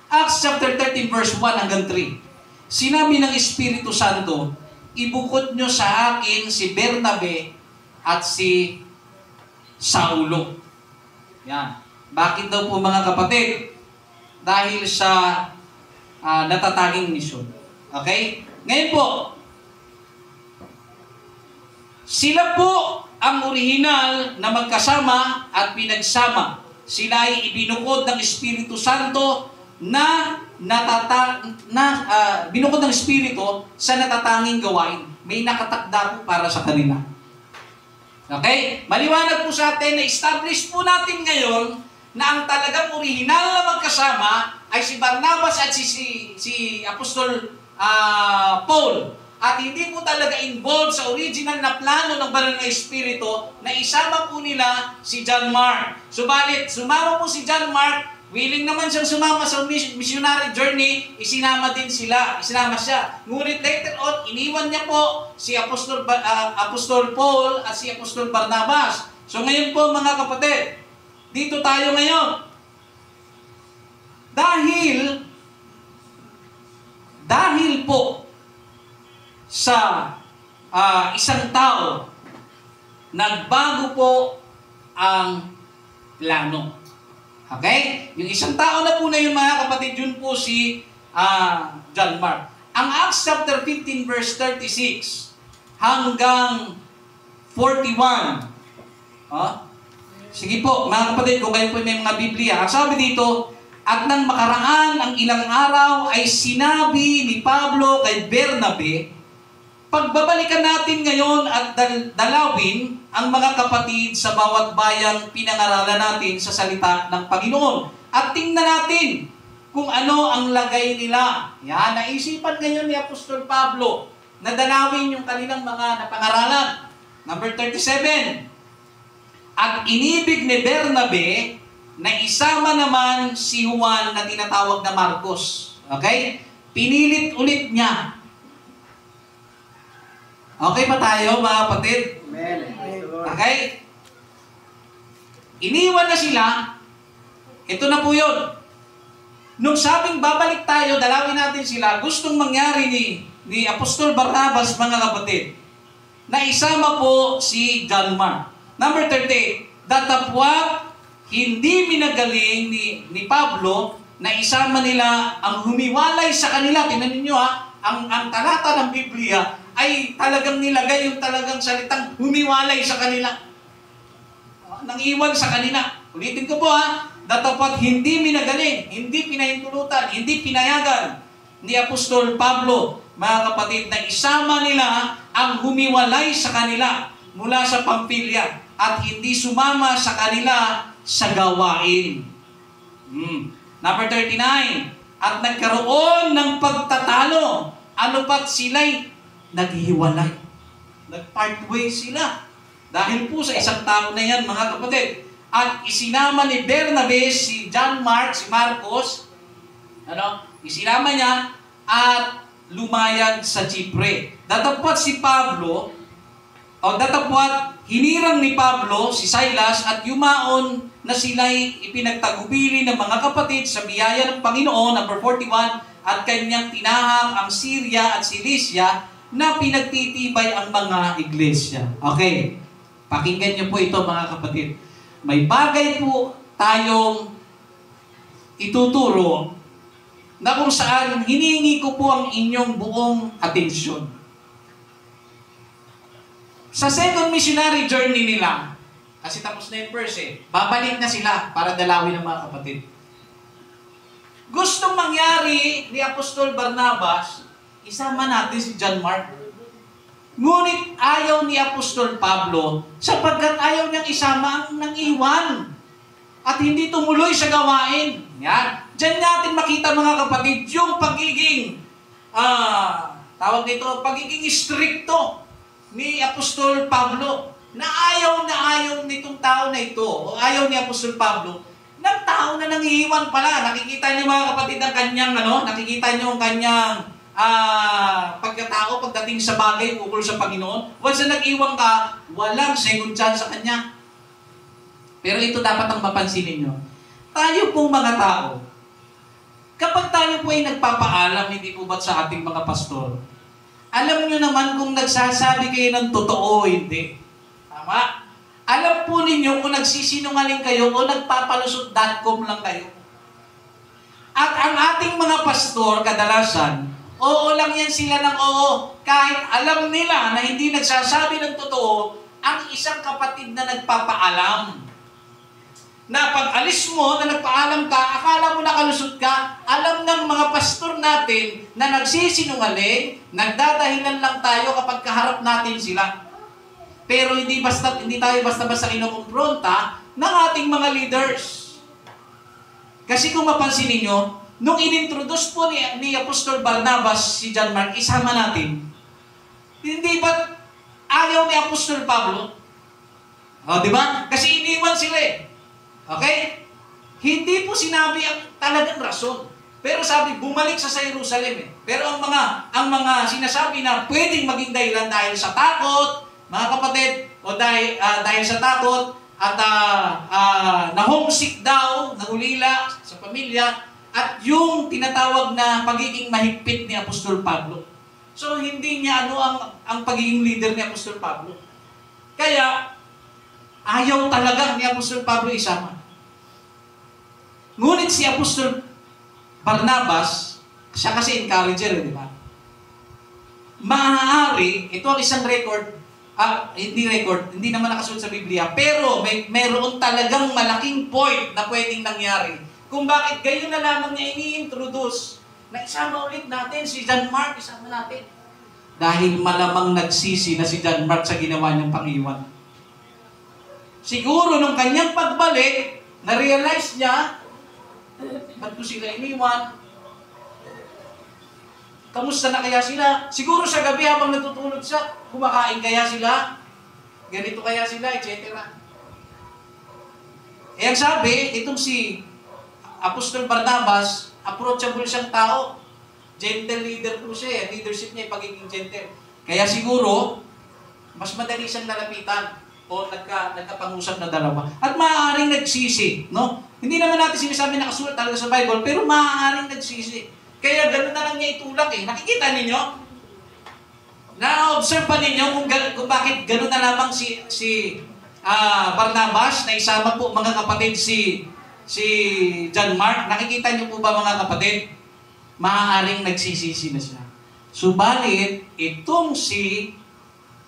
[SPEAKER 1] Acts chapter 13 verse 1 hanggang 3. Sinabi ng Espiritu Santo, ibukod nyo sa akin si Bernabe at si Saulo. Yan. Bakit daw po mga kapatid? Dahil sa natatanging misyon. Okay? Ngayon po, sila po ang orihinal na magkasama at pinagsama. Sila ay ibinukod ng Espiritu Santo na binukod ng Espiritu sa natatanging gawain. May nakatakda po para sa kanila. Okay? Maliwanag po sa atin na establish po natin ngayon na ang talagang orihinal na magkasama ay si Barnabas at si Apostol Paul. At hindi po talaga involved sa original na plano ng Banal na Espiritu na isama po nila si John Mark. Subalit, sumama po si John Mark, willing naman siyang sumama sa missionary journey, isinama siya. Ngunit later on, iniwan niya po si Apostol Paul at si Apostol Barnabas. So ngayon po mga kapatid, dito tayo ngayon. Dahil po sa isang tao, nagbago po ang plano. Okay? Yung isang tao na po na yun mga kapatid, yun po si John Mark. Ang Acts chapter 15 verse 36 hanggang 41. Sige po, mga kapatid, kung kayo po may mga Biblia. Ang sabi dito, at nang makaraan ang ilang araw ay sinabi ni Pablo kay Bernabe, pagbabalikan natin ngayon at dalawin ang mga kapatid sa bawat bayang pinangaralan natin sa salita ng Panginoon. At tingnan natin kung ano ang lagay nila. Yan, naisipan ngayon ni Apostol Pablo na dalawin yung kanilang mga napangaralan. Number 37. At inibig ni Bernabe na isama naman si Juan na tinatawag na Marcos. Okay? Pinilit ulit niya. Okay ba tayo, mga kapatid?
[SPEAKER 2] Amen.
[SPEAKER 1] Okay? Iniwan na sila. Ito na po yun. Nung sabing babalik tayo, dalawin natin sila, gustong mangyari ni Apostol Barnabas, mga kapatid, na isama po si John Mark. Number 38, datapwat hindi minagaling ni Pablo na isama nila ang humiwalay sa kanila. Tingnan ninyo ang talata ng Biblia ay talagang nilagay yung talagang salitang humiwalay sa kanila. Nang iwan sa kanila. Ulitin ko po datapwat hindi minagaling, hindi pinahintulutan, hindi pinayagan ni Apostol Pablo, mga kapatid, na isama nila ang humiwalay sa kanila mula sa Pampilya at hindi sumama sa kanila sa gawain. Number 39, at nagkaroon ng pagtatalo, ano pat sila'y naghihiwalay. Nag-part way sila. Dahil po sa isang tao na yan, mga kapatid. At isinama ni Bernabe si John Mark, si Marcos, isinama niya at lumayag sa Chipre. Datapwat si Pablo, datapwat hinirang ni Pablo si Silas at yumaon na sila'y ipinagtagubili ng mga kapatid sa biyaya ng Panginoon, number 41, at kanyang tinahak ang Syria at Cilicia na pinagtitibay ang mga iglesia. Okay, pakinggan niyo po ito mga kapatid. May bagay po tayong ituturo na kung saan hinihingi ko po ang inyong buong atensyon. Sa second missionary journey nila, kasi tapos na yung verse babalik na sila para dalawin ng mga kapatid. Gustong mangyari ni Apostol Barnabas, isama natin si John Mark. Ngunit ayaw ni Apostol Pablo sapagkat ayaw niyang isama ang nangiwan at hindi tumuloy sa gawain. Yan. Diyan natin makita mga kapatid yung pagiging pagiging stricto ni Apostol Pablo na ayaw nitong tao na ito o ayaw ni Apostol Pablo ng tao na nangiiwan pala. Nakikita niyo mga kapatid ang kanyang nakikita niyo ang kanyang pagkatao pagdating sa bagay ukol sa Panginoon. Once na nag-iwan ka, walang second chance sa kanya. Pero ito dapat ang mapansinin nyo. Tayo pong mga tao, kapag tayo po ay nagpapaalam, hindi po ba't sa ating mga pastor, alam nyo naman kung nagsasabi kayo ng totoo o hindi. Tama? Alam po ninyo kung nagsisinungaling kayo o nagpapalusot.com lang kayo. At ang ating mga pastor, kadalasan, oo lang yan sila ng oo. Kahit alam nila na hindi nagsasabi ng totoo, ang isang kapatid na nagpapaalam. Na pag alis mo, na nagpaalam ka, akala mo nakalusot ka, alam ng mga pastor natin na nagsisinungaling, nagdadahilan lang tayo kapag kaharap natin sila. Pero hindi tayo basta-basta kinukumpronta ng ating mga leaders. Kasi kung mapansin niyo, nung inintroduce po ni Apostol Barnabas si John Mark, isama natin, hindi ba ayaw ni Apostol Pablo? Di ba? Kasi iniwan sila Okay? Hindi po sinabi ang talagang rason. Pero sabi, bumalik sa Jerusalem Pero ang mga sinasabi na pwedeng maging dahilan dahil sa takot, mga kapatid, o dahil sa takot, at na-homesick daw, nahulila sa pamilya, at yung tinatawag na pagiging mahigpit ni Apostol Pablo. So, hindi niya ang pagiging leader ni Apostol Pablo. Kaya, ayaw talaga ni Apostol Pablo isama. Ngunit si Apostol Barnabas, siya kasi encourager, di ba? Maaari, ito ang isang record, hindi naman nakasulat sa Biblia, pero mayroon talagang malaking point na pwedeng nangyari kung bakit gayon na lamang niya ini-introduce na isama ulit natin si John Mark, isama natin. Dahil malamang nagsisi na si John Mark sa ginawa niyang pangiwan. Siguro nung kanyang pagbalik, na-realize niya, ba't ko sila iniwan? Kamusta na kaya sila? Siguro sa gabi habang natutulog siya, kumakain kaya sila? Ganito kaya sila, etc. Ang sabi, itong si Apostol Barnabas, approachable siyang tao. Gentle leader po siya. Leadership niya ay pagiging gentle. Kaya siguro, mas madali siyang nalapitan o nagkapangusap na dalawa. At maaaring nagsisi, no? Hindi naman natin sinasabi nakasulat talaga sa Bible, pero maaaring nagsisi. Kaya gano'n na lang niya itulak Nakikita ninyo? Na-observe pa ninyo kung bakit gano'n na lamang si Barnabas na isama po mga kapatid si John Mark. Nakikita niyo po ba mga kapatid? Maaaring nagsisisi na siya. Subalit, itong si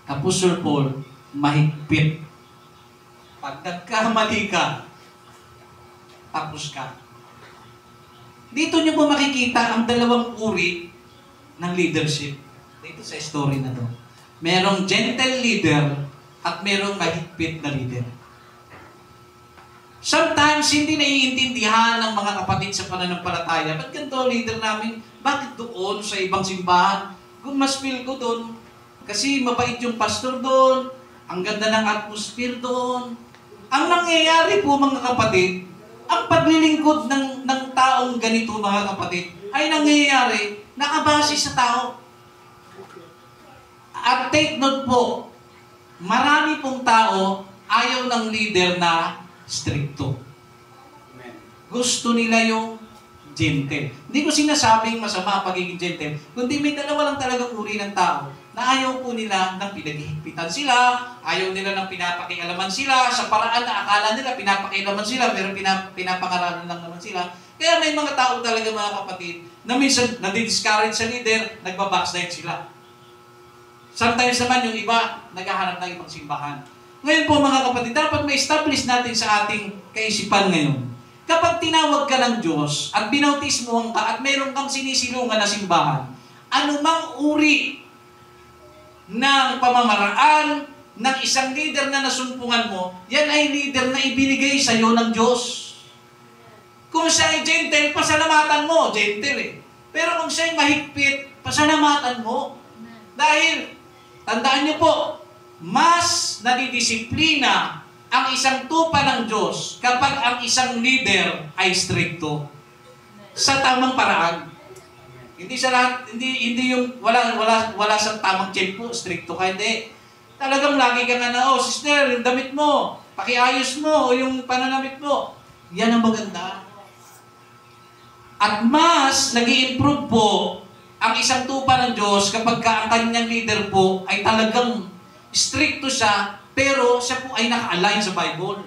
[SPEAKER 1] Apostol Paul, mahigpit. Pag nagkamali ka, tapos ka. Dito niyo po makikita ang dalawang uri ng leadership. Dito sa story na to. Merong gentle leader at merong mahigpit na leader. Sometimes, hindi naiintindihan ng mga kapatid sa pananampalataya. Ba't ganito leader namin? Bakit doon sa ibang simbahan? Kung mas feel ko doon, kasi mabait yung pastor doon, ang ganda ng atmosphere doon. Ang nangyayari po mga kapatid, ang paglilingkod ng taong ganito mga kapatid, ay nangyayari nakabase sa tao. At take note po, marami pong tao ayaw ng leader na stricto. Gusto nila yung gentle. Hindi ko sinasabing masama pagiging gentle, kundi may dalawa lang talagang uri ng tao na ayaw po nila ng pinaghihigpitan sila, ayaw nila ng pinapakialaman sila, sa paraan na akala nila pinapakialaman sila, pero pinapangaralan lang naman sila. Kaya may mga tao talaga mga kapatid na minsan nadi-discourage sa leader, nagbabackslide sila. Sometimes naman yung iba, naghahanap ng ibang simbahan. Ngayon po mga kapatid, dapat ma-establish natin sa ating kaisipan ngayon. Kapag tinawag ka ng Diyos at binautismuhan ka at mayroon kang sinisilungan na simbahan, anumang uri ng pamamaraan ng isang leader na nasumpungan mo, yan ay leader na ibinigay sa iyo ng Diyos. Kung siya ay gentle, pasalamatan mo. Gentle eh. Pero kung siya ay mahigpit, pasalamatan mo. Dahil, tandaan niyo po, mas nadidisiplina ang isang tupa ng Diyos kapag ang isang leader ay stricto sa tamang paraan. Hindi sa lahat, hindi yung wala sa tamang tempo, stricto ka, hindi. Talagang lagi ka nga na, sister, yung damit mo, pakiayos mo, o yung pananamit mo. Yan ang maganda. At mas nag-i-improve po ang isang tupa ng Diyos kapag ang kanyang leader po ay talagang stricto siya, pero siya po ay naka-align sa Bible.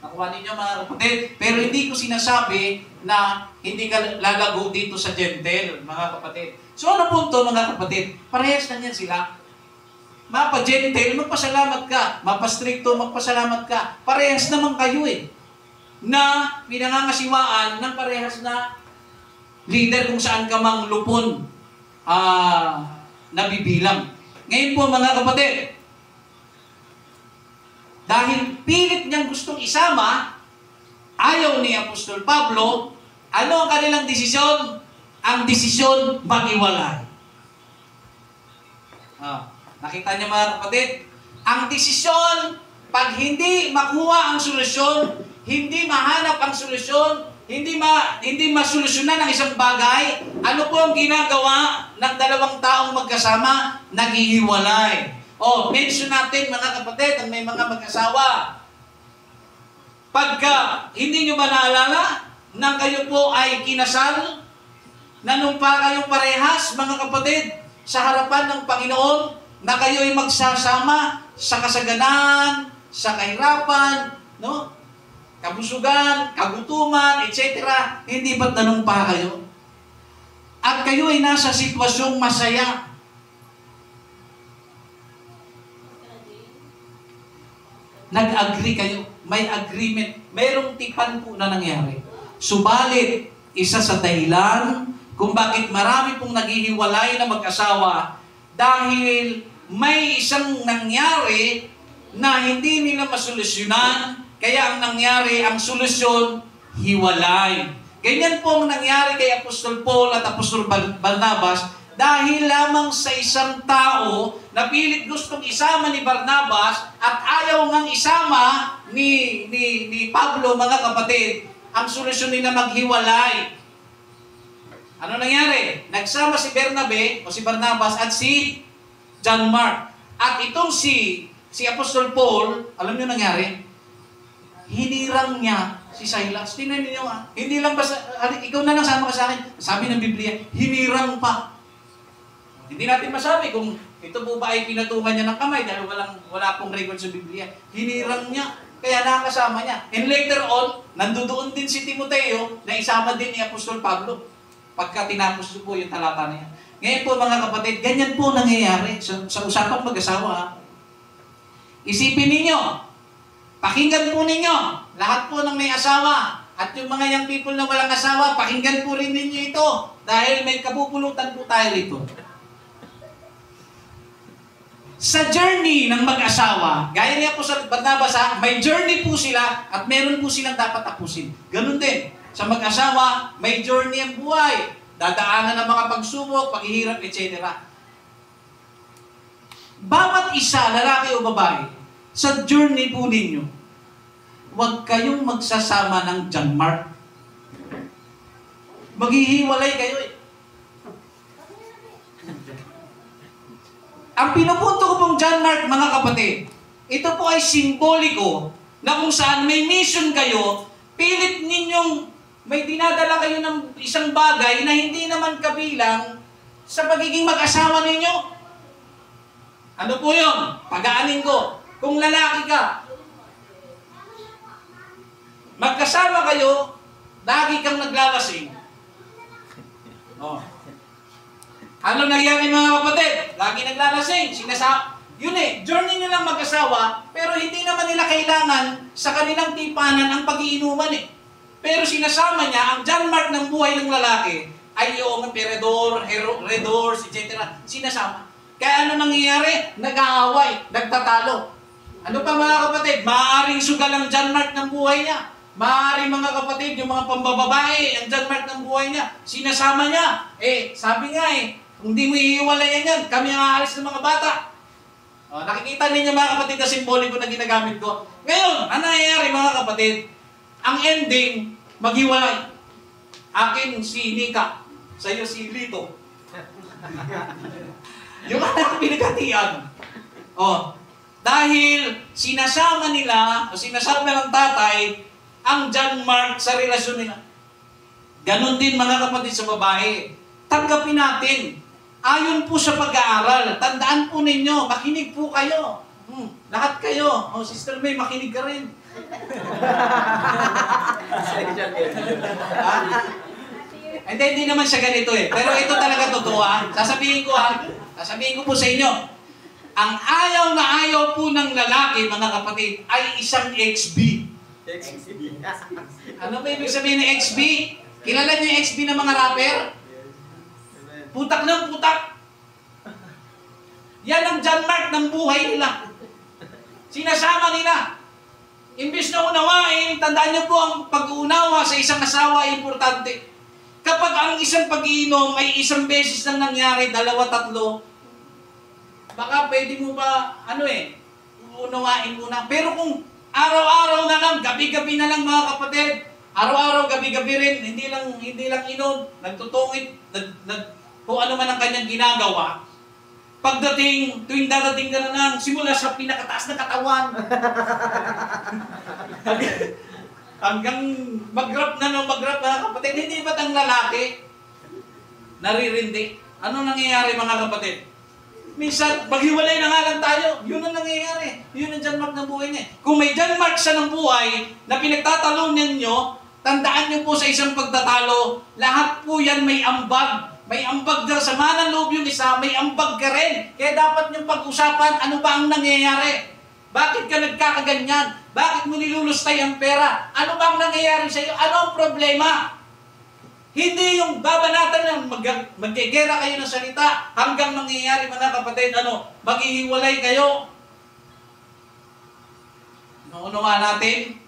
[SPEAKER 1] Nakuha ninyo mga kapatid. Pero hindi ko sinasabi na hindi ka lalago dito sa gentle, mga kapatid. So ano punto mga kapatid? Parehas na yan sila. Mapa-gentle, magpasalamat ka. Mapa-stricto, magpasalamat ka. Parehas naman kayo eh. Na pinangangasiwaan ng parehas na leader kung saan ka mang lupon nabibilang. Ngayon po mga kapatid, dahil pilit niyang gustong isama, ayaw ni Apostol Pablo, ano ang kanilang desisyon? Ang desisyon mag-iwalay. Nakita niyo mga kapatid? Ang desisyon, pag hindi makuha ang solusyon, hindi mahanap ang solusyon, hindi masolusyonan ang isang bagay, ano po ang ginagawa ng dalawang taong magkasama? Naghihiwalay. Mention natin mga kapatid, ang may mga mag-asawa. Pagka hindi nyo ba naalala na kayo po ay kinasal, nanumpa kayong parehas mga kapatid sa harapan ng Panginoon, na kayo ay magsasama sa kasaganan, sa kahirapan, no? Kabusugan, kagutuman, etc. Hindi ba't nanumpa kayo? At kayo ay nasa sitwasyong masaya. Nag-agree kayo. May agreement. Mayroong tipan po na nangyari. Subalit, isa sa dahilan kung bakit marami pong naghihiwalay na mag-asawa dahil may isang nangyari na hindi nila masolusyonan. Kaya ang nangyari, ang solusyon, hiwalay. Ganyan po ang nangyari kay Apostol Paul at Apostol Barnabas dahil lamang sa isang tao na pilit gustong isama ni Barnabas at ayaw ngang isama ni Pablo, mga kapatid. Ang solusyon nila maghiwalay. Ano nangyari? Nagsama si Bernabe o si Barnabas at si John Mark. At itong si Apostol Paul, alam niyo nangyari? Hinirang niya si Silas. Tingnan niyo hindi lang basta, ikaw na lang sama ka sa akin. Sabi ng Biblia, hinirang pa. Hindi natin masabi kung ito po ba ay pinatungan niya ng kamay dahil wala pong record sa Biblia. Hinirang niya, kaya nakakasama niya. And later on, nandoon din si Timoteo na isama din ni Apostol Pablo pagka tinapos po yung talata niya. Ngayon po mga kapatid, ganyan po nangyayari sa usapang mag-asawa. Isipin ninyo, pakinggan po ninyo, lahat po ng may asawa, at yung mga young people na walang asawa, pakinggan po rin ninyo ito, dahil may kapupulutan po tayo rito. Sa journey ng mag-asawa, gaya niya po sa Barnabas, may journey po sila, at meron po silang dapat tapusin. Ganun din, sa mag-asawa, may journey ang buhay, dadaanan ng mga pagsubok, paghihirap, etc. Bawat isa, lalaki o babae, sa journey po ninyo, huwag kayong magsasama ng John Mark. Maghihiwalay kayo eh. Ang pinupunto ko pong John Mark, mga kapatid, ito po ay simboliko na kung saan may mission kayo, pilit ninyong may dinadala kayo ng isang bagay na hindi naman kabilang sa pagiging mag-asawa ninyo. Ano po yun? Pagaanin ko. Kung lalaki ka, magkasama kayo, lagi kang naglalasing. Oh. Ano nangyari mga kapatid? Lagi naglalasing. Yun journey nilang mag-asawa, pero hindi naman nila kailangan sa kanilang tipanan ang pag-iinuman Pero sinasama niya, ang John Mark ng buhay ng lalaki, ay yung emperador, redors, etc. Sinasama. Kaya ano nangyayari? Nag-aaway, nagtatalo. Ano pa mga kapatid? Maaaring sugal ang John Mark ng buhay niya. Maaaring mga kapatid, yung mga pambababae, ang John Mark ng buhay niya, sinasama niya. Sabi nga kung di mo iiwalayan yan, kami ang aalis ng mga bata. Nakikita ninyo mga kapatid na simboliko na ginagamit ko. Ngayon, ano nangyayari mga kapatid? Ang ending, maghiwalay. Akin si Nika, sa'yo si Lito. Yung anak pinagkatian. Dahil sinasama nila, o sinasama ng tatay, ang John Mark sa relasyon nila. Ganon din mga kapatid sa babae. Tanggapin natin. Ayon po sa pag-aaral, tandaan po ninyo, makinig po kayo. Lahat kayo. Sister May, makinig ka rin. Hindi naman siya ganito Pero ito talaga totoo Sasabihin ko po sa inyo. Ang ayaw na ayaw po ng lalaki, mga kapatid, ay isang XB. Ano ba ibig sabihin ng XB? Kilala niyo yung XB ng mga rapper? Putak ng putak. Yan ang John Mark ng buhay nila. Sinasama nila. Imbis na unawain, tandaan niyo po ang pag-uunawa sa isang asawa ay importante. Kapag ang isang pag-iinom ay isang beses lang nangyari, 2, 3, baka pwede mo ba, uunawain mo na. Pero kung araw-araw na lang, gabi-gabi na lang mga kapatid, araw-araw, gabi-gabi rin, hindi lang inom, nagtutungit, kung ano man ang kanyang ginagawa. Tuwing dadating ka na lang, simula sa pinakataas na katawan. Hanggang mag-rap mga kapatid. Hindi ba't ang lalaki naririndi? Ano nangyayari mga kapatid? Minsan, maghiwalay na nga lang tayo. Yun ang nangyayari. Yun ang John Mark ng buhay niya. Kung may John Mark siya ng buhay na pinagtatalungan nyo, tandaan nyo po sa isang pagtatalo, lahat po yan may ambag. May ambag na sa ng loob yung isa, may ambag ka rin. Kaya dapat niyong pag-usapan, ano ba ang nangyayari? Bakit ka nagkakaganyan? Bakit mo nilulustay ang pera? Ano ba ang nangyayari sa iyo? Ano ang problema? Hindi yung babanatan ng magkegera kayo ng salita hanggang mangyayari mga kapatid, maghihiwalay kayo. Naunawa natin?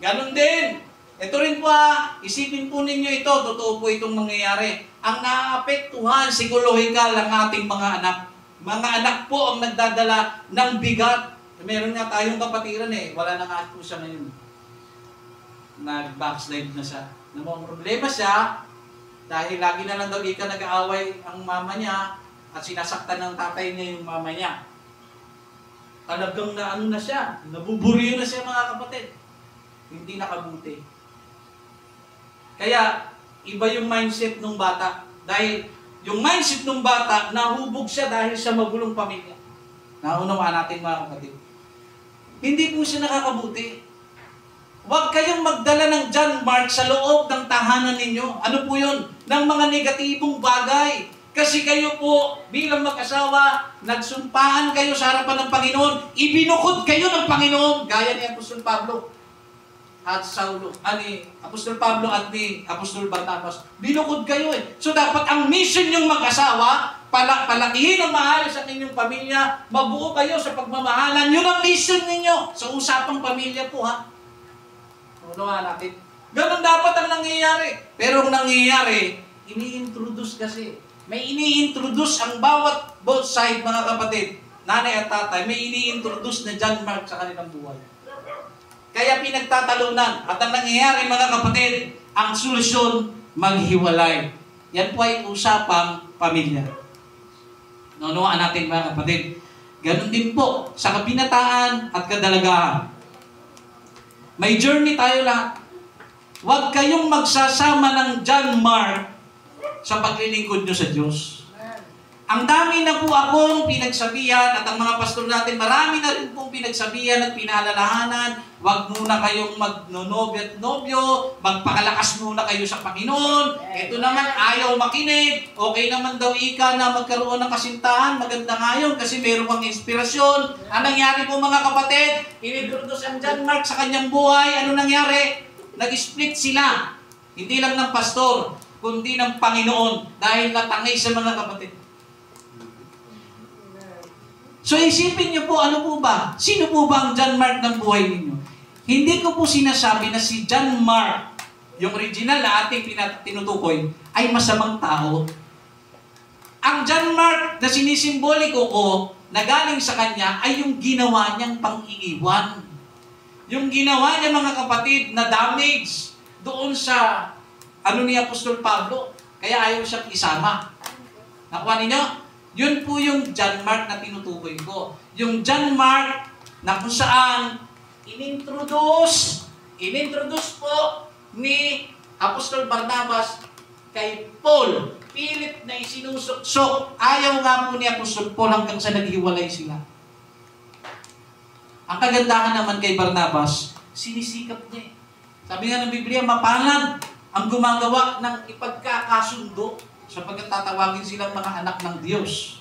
[SPEAKER 1] Ganon din. Ito rin po isipin po ninyo ito, totoo po itong mangyayari. Ang naapektuhan psikolohikal ang ating mga anak. Mga anak po ang nagdadala ng bigat. Meron nga tayong kapatiran wala na nga po siya ngayon. Nag-backslide na siya. Namang problema siya, dahil lagi na lang daw nag-aaway ang mama niya at sinasaktan ng tatay niya yung mama niya. Talagang na siya, nabuburiyo na siya mga kapatid. Hindi nakabuti. Kaya, iba yung mindset ng bata. Dahil yung mindset ng bata, nahubog siya dahil sa magulong pamilya. Naunawaan natin mga kapatid. Hindi po siya nakakabuti. Huwag kayong magdala ng John Mark sa loob ng tahanan ninyo. Ano po yun? Ng mga negatibong bagay. Kasi kayo po, bilang mag-asawa, nagsumpaan kayo sa harapan ng Panginoon, ibinukod kayo ng Panginoon, gaya ni Apostol Pablo at Saulo, Apostol Pablo at ni Apostol Barnabas. Binukod kayo So dapat ang mission yung mag-asawa, palakihin ang maayos ang inyong pamilya, mabuo kayo sa pagmamahalan. Yun ang mission ninyo sa usapang pamilya po Unawa natin. Ganun dapat ang nangyayari. Pero ang nangyayari, ini-introduce kasi. May ini-introduce ang both side mga kapatid. Nanay at tatay, may ini-introduce na John Mark sa kanilang buhay. Kaya pinagtatalunan. At ang nangyayari mga kapatid, ang solusyon, maghiwalay. Yan po ay usapang pamilya. Naunuan natin mga kapatid. Ganon din po sa kabinataan at kadalagahan. May journey tayo lahat. Huwag kayong magsasama ng John Mark sa paglilingkod nyo sa Diyos. Ang dami na po akong pinagsabihan at ang mga pastor natin, marami na rin pong pinagsabihan at pinaalalahanan. Huwag muna kayong magnonobyo at nobyo, magpakalakas muna kayo sa Panginoon. Ito naman, ayaw makinig. Okay naman daw ika na magkaroon ng kasintahan. Maganda nga yun kasi meron kang inspirasyon. Ang nangyari po mga kapatid, inintroduce ang John Mark sa kanyang buhay. Ano nangyari? Nag-split sila. Hindi lang ng pastor, kundi ng Panginoon dahil natangay sa mga kapatid. So isipin niyo po, ano po ba? Sino po ba ang John Mark ng buhay ninyo? Hindi ko po sinasabi na si John Mark, yung original na ating tinutukoy, ay masamang tao. Ang John Mark na sinisimboliko ko, na galing sa kanya, ay yung ginawa niyang pang-iiwan. Yung ginawa niya mga kapatid na damage doon sa ni Apostol Pablo. Kaya ayaw siyang isama. Nakuha ninyo? Yun po yung John Mark na tinutukoy ko. Yung John Mark na kung saan inintroduce po ni Apostol Barnabas kay Paul. Pilit na isinusuksok. Ayaw nga po ni Apostol Paul hanggang sa naghiwalay sila. Ang kagandahan naman kay Barnabas, sinisikap niya. Sabi nga ng Biblia, mapalad ang gumagawa ng ipagkakasundo sapagkat tatawagin silang mga anak ng Diyos.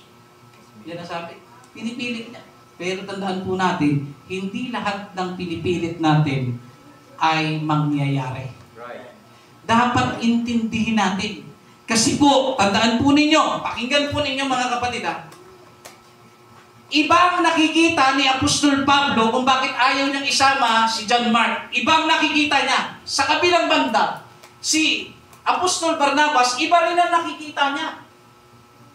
[SPEAKER 1] Yan ang sabi. Pinipilit niya. Pero tandaan po natin, hindi lahat ng pinipilit natin ay mangyayari. Right. Dapat intindihin natin. Kasi po, tandaan po ninyo, pakinggan po ninyo mga kapatid ha. Ibang nakikita ni Apostol Pablo kung bakit ayaw niyang isama si John Mark. Ibang nakikita niya. Sa kabilang banda, si Apostol Barnabas, iba rin ang nakikita niya.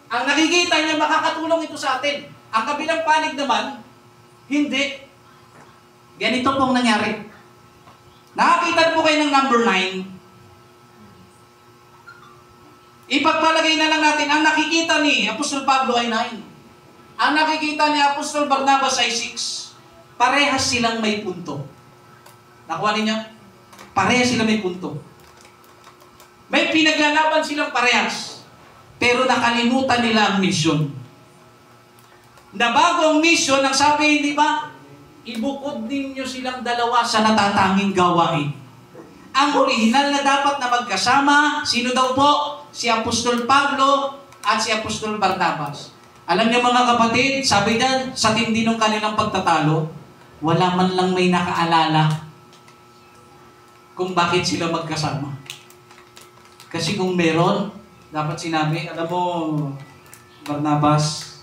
[SPEAKER 1] Ang nakikita niya, makakatulong ito sa atin. Ang kabilang panig naman, hindi. Ganito pong nangyari. Nakakita po kayo ng number 9. Ipagpalagay na lang natin, ang nakikita ni Apostol Pablo ay 9. Ang nakikita ni Apostol Barnabas ay 6. Parehas silang may punto. Nakuha ninyo? Parehas silang may punto. May pinaglalaban silang parehas. Pero nakalimutan nila ang misyon. Na bago ang misyon, ang sabi, di ba? Ibukod ninyo silang dalawa sa natatanging gawain. Ang original na dapat na magkasama, sino daw po? Si Apostol Pablo at si Apostol Barnabas. Alam niyo mga kapatid, sabi diyan, sa tindi ng kanilang pagtatalo, wala man lang may nakaalala kung bakit sila magkasama. Kasi kung meron, dapat sinabi, alam mo, Barnabas,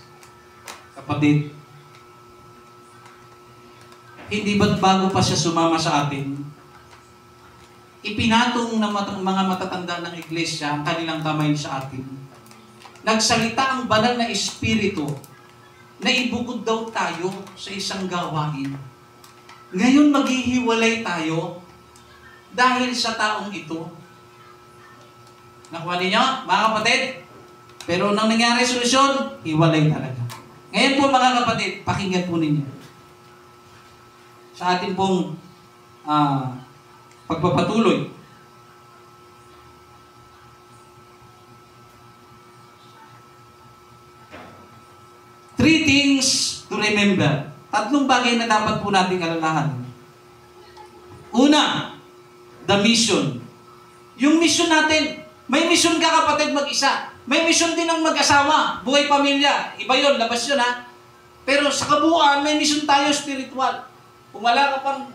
[SPEAKER 1] kapatid, hindi ba't bago pa siya sumama sa atin, ipinatong ng mga matatanda ng iglesia ang kanilang kamay sa atin. Nagsalita ang banal na espiritu na ibukod daw tayo sa isang gawain. Ngayon maghihiwalay tayo dahil sa taong ito. Nakuha ninyo, mga kapatid? Pero nang nangyari solusyon, hiwalay talaga. Ngayon po mga kapatid, pakinggan po ninyo. Sa ating pong pagpapatuloy. Three things to remember. Tatlong bagay na dapat po nating alalahanin. Una, the mission. Yung mission natin, may mission ka kapatid mag-isa. May mission din ang mag-asawa, buhay pamilya. Iba yun, labas yun ha. Pero sa kabuuan, may mission tayo spiritual. Kung wala ka pang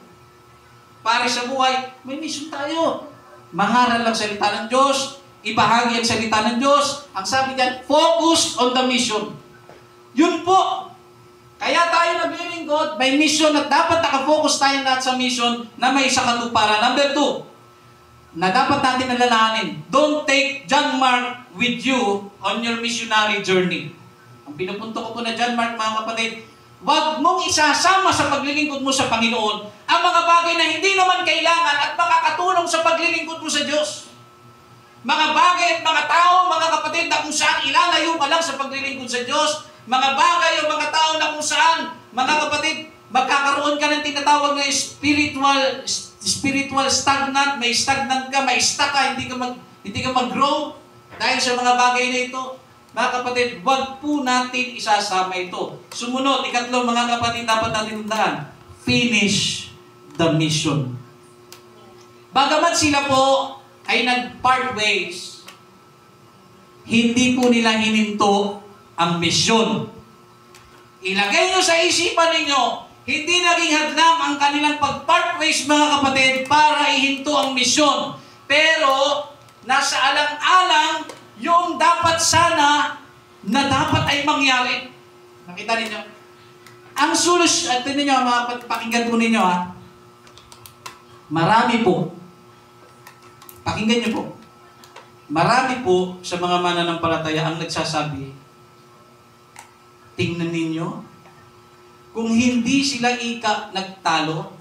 [SPEAKER 1] pare sa buhay, may mission tayo. Mangaral ang salita ng Diyos, ibahagi ang salita ng Diyos. Ang sabi diyan, focus on the mission. Yun po. Kaya tayo naglilingkod, may mission at dapat nakafocus tayo lahat sa mission na may isa katuparan. Number 2, na dapat natin alalahanin, don't take John Mark with you on your missionary journey. Ang pinupunto ko po na John Mark, mga kapatid, huwag mong isasama sa paglilingkod mo sa Panginoon ang mga bagay na hindi naman kailangan at makakatulong sa paglilingkod mo sa Diyos. Mga bagay at mga tao, mga kapatid, na kung saan ilalayo ka lang sa paglilingkod sa Diyos. Mga bagay o mga tao na kung saan, mga kapatid, magkakaroon ka ng tinatawag na spiritual stagnant. May stagnant ka, may stuck ka, hindi ka mag-grow dahil sa mga bagay na ito. Mga kapatid, wag po natin isasama ito. Sumunod, ikatlo, mga kapatid, dapat natin tandaan, finish the mission. Bagamat sila po ay nag-part ways, hindi po nila hininto ang misyon. Ilagay nyo sa isipan ninyo, hindi naging hadlang ang kanilang pag-part ways, mga kapatid, para ihinto ang misyon. Pero, nasa alang-alang yung dapat sana na dapat ay mangyari. Nakita ninyo? Ang solusyon, at ninyo, pakinggan po ninyo ha. Marami po. Pakinggan niyo po. Marami po sa mga mananampalataya ang nagsasabi, tingnan ninyo, kung hindi sila nagtalo,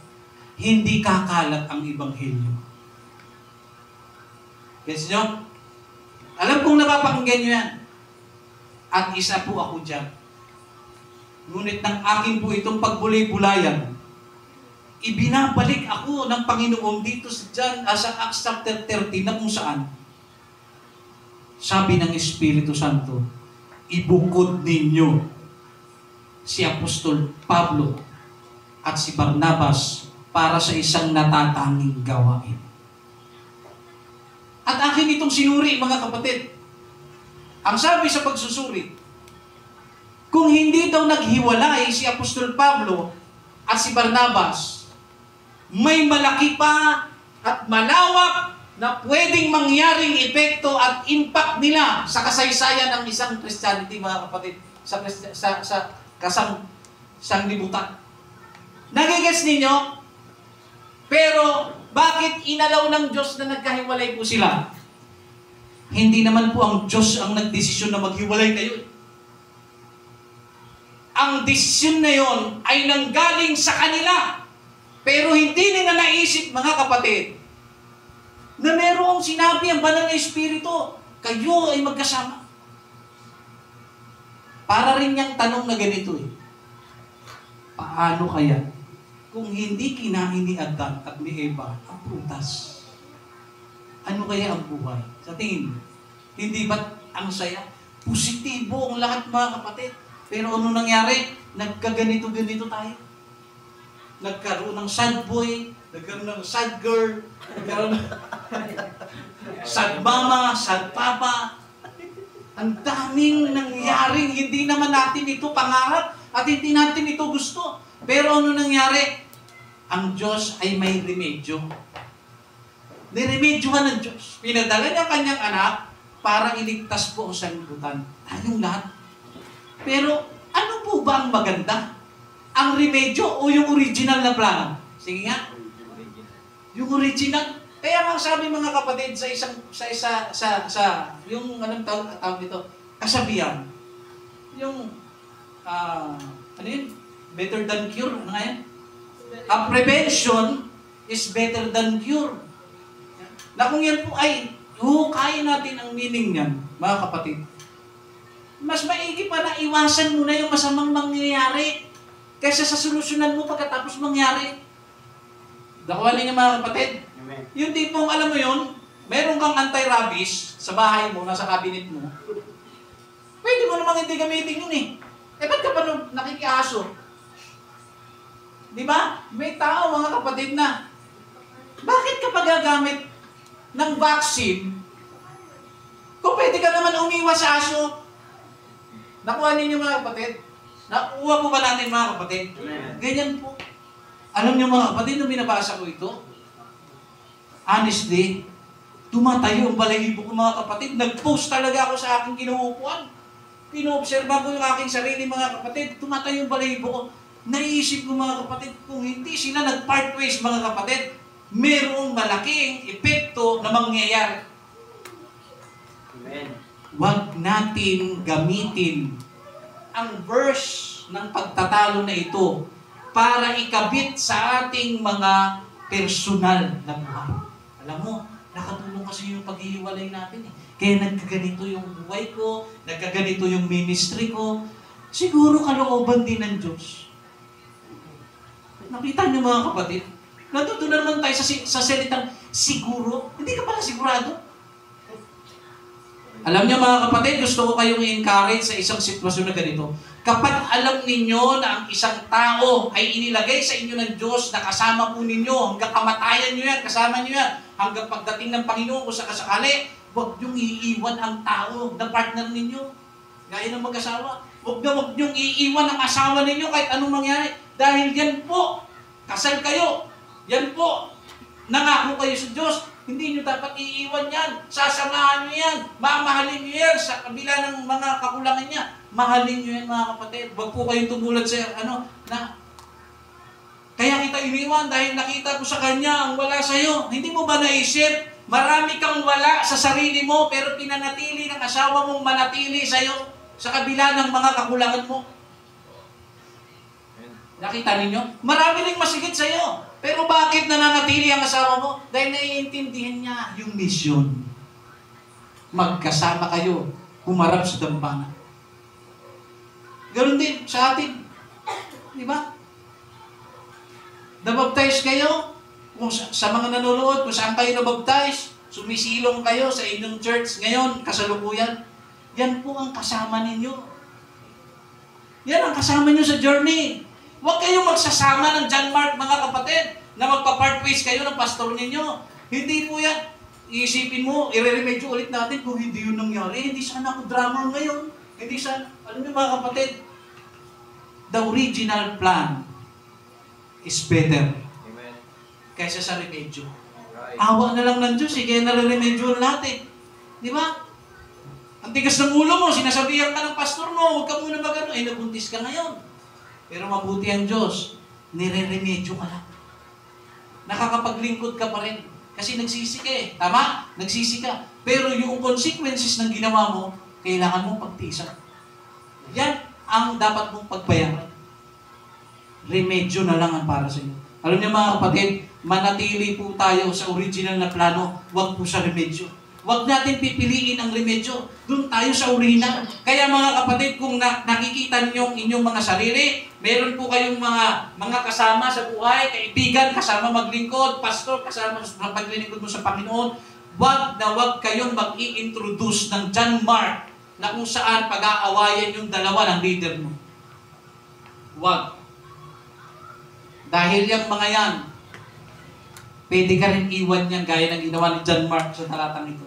[SPEAKER 1] hindi kakalat ang Ebanghelyo. Gets nyo? Alam kong napapakinggan nyo yan. At isa po ako dyan. Ngunit ng akin po itong pagbulay-bulayan, ibinabalik ako ng Panginoon dito sa Acts chapter 30 na kung saan sabi ng Espiritu Santo, ibukod ninyo si Apostol Pablo at si Barnabas para sa isang natatanging gawain. At akin itong sinuri, mga kapatid. Ang sabi sa pagsusuri, kung hindi daw naghiwalay si Apostol Pablo at si Barnabas, may malaki pa at malawak na pwedeng mangyaring epekto at impact nila sa kasaysayan ng isang Christianity, mga kapatid, sa sanglibutan. Nagigets ninyo? Pero, bakit inalaw ng Diyos na nagkahiwalay po sila? Hindi naman po ang Diyos ang nagdesisyon na maghiwalay kayo. Ang desisyon na yon ay nanggaling sa kanila. Pero hindi nila naisip, mga kapatid, na merong sinabi ang banal na Espiritu, kayo ay magkasama. Para rin niyang tanong na ganito eh. Paano kaya kung hindi kinain ni Adan at ni Eva ang prutas? Ano kaya ang buhay? Sa tingin mo, hindi ba't ang saya? Positibo ang lahat, mga kapatid. Pero ano nangyari? Nagkaganito-ganito tayo. Nagkaroon ng sad boy, nagkaroon ng sad girl, nagkaroon ng sad mama, sad papa. Ang daming nangyaring hindi naman natin ito pangarap at hindi natin ito gusto. Pero ano nangyari? Ang Diyos ay may remedyo. Niremedyohan ng Diyos. Pinadala niya kanyang anak para iligtas po ang sanlibutan. Tayong lahat. Pero ano po ba ang maganda? Ang remedyo o yung original na plano? Sige nga. Yung original. Kaya nga sabi, mga kapatid, yung anong tawag dito? Kasabihan. Yung ano yun? Better than cure. Ano nga yan? Prevention is better than cure. Na kung yan po ay hukayin natin ang meaning niyan, mga kapatid, mas maigi pa na iwasan mo na yung masamang mangyayari kaysa sa solusyonan mo pagkatapos mangyari. Dakuha niyo, mga kapatid. Amen. Yung tipong, alam mo yun, meron kang anti-rabies sa bahay mo, nasa cabinet mo, pwede mo namang hindi gamitin yun eh. Ba't ka pa nakikiaso? Di ba? May tao, mga kapatid, na bakit ka pa gagamit ng vaccine kung pwede ka naman umiwas sa aso? Nakuha ninyo, mga kapatid? Nakuha po ba natin, mga kapatid? Ganyan po. Alam niyo, mga kapatid, nung binabasa ko ito, honestly, tumatayo ang balahibo ko, mga kapatid. Nag-post talaga ako sa aking kinuupuan. Pinoobserba ko yung aking sarili, mga kapatid. Tumatayo ang balahibo ko. Naisip ko, mga kapatid, kung hindi sila nag-part ways, mga kapatid, mayroong malaking epekto na mangyayari. Amen. Huwag natin gamitin ang verse ng pagtatalo na ito para ikabit sa ating mga personal na buhay. Alam mo, nakatulong kasi yung paghihiwalay natin eh. Kaya nagkaganito yung buhay ko, nagkaganito yung ministry ko. Siguro kalooban din ng Diyos. Nakita niyo, mga kapatid, natuto na naman tayo sa salitang siguro. Hindi ka pala sigurado. Alam niyo mga kapatid, gusto ko kayong i-encourage sa isang sitwasyon na ganito. Kapag alam ninyo na ang isang tao ay inilagay sa inyo ng Diyos na kasama po ninyo, hanggang kamatayan nyo yan, kasama nyo yan, hanggang pagdating ng Panginoon kung sakasakali, huwag niyong iiwan ang tao na partner ninyo. Gaya ng mag-asawa. Huwag niyong iiwan ang asawa ninyo kahit anong mangyari. Dahil yan po, kasal kayo. Yan po, nangako kayo sa Diyos. Hindi nyo dapat iiwan yan. Sasamahan nyo yan. Mamahalin nyo yan sa kabila ng mga kakulangan niya. Mahalin nyo yan mga kapatid. Huwag po kayong tumulad sa kaya kita iniwan dahil nakita ko sa kanya ang wala sa'yo. Hindi mo ba naisip? Marami kang wala sa sarili mo pero pinanatili ng asawa mong manatili sa'yo sa kabila ng mga kakulangan mo. Nakita ninyo? Marami ring masigit sa'yo. Pero bakit nananatili ang asawa mo? Dahil naiintindihan niya yung mission. Magkasama kayo, humarap sa dambana. Ganon din sa atin. Di ba? Nabaptize kayo, kung sa mga nanonood, kung saan kayo nabaptize, sumisilong kayo sa inyong church ngayon, kasalukuyan. Yan po ang kasama ninyo. Yan ang kasama nyo sa journey. Huwag kayong magsasama ng John Mark, mga kapatid, na magpa-part ways kayo ng pastor ninyo. Hindi po yan. Iisipin mo, i-remedyo ulit natin kung hindi yun nangyari. Hindi sana ako drummer ngayon. Hindi sana, alam niyo mga kapatid, the original plan is better.
[SPEAKER 2] Amen.
[SPEAKER 1] Kaysa sa remedyo.
[SPEAKER 2] Right.
[SPEAKER 1] Awa na lang ng Diyos, kaya nare-remedyo natin. Di ba? Ang tigas ng ulo mo, sinasabihan ka ng pastor mo, huwag ka muna magano, nabuntis ka ngayon. Pero mabuti ang Diyos, nire-remedyo ka lang. Nakakapaglingkod ka pa rin. Kasi nagsisi ka eh. Tama? Nagsisi ka. Pero yung consequences ng ginawa mo, kailangan mong pagtiisan. Yan ang dapat mong pagbayaran. Remedyo na lang ang para sa iyo. Alam niyo mga kapatid, manatili po tayo sa original na plano, huwag po sa remedyo. Huwag natin pipiliin ang remedyo. Doon tayo sa original. Kaya mga kapatid, kung nakikita niyo ang inyong mga sarili, meron po kayong mga kasama sa buhay, kaibigan, kasama maglingkod, pastor, kasama maglilingkod mo sa Panginoon, huwag kayong mag-i-introduce ng John Mark na kung saan pag-aawayan yung dalawa ng leader mo. Huwag. Dahil yung mga yan, pwede ka rin iwan yan gaya ng ginawa ni John Mark sa talatang ito.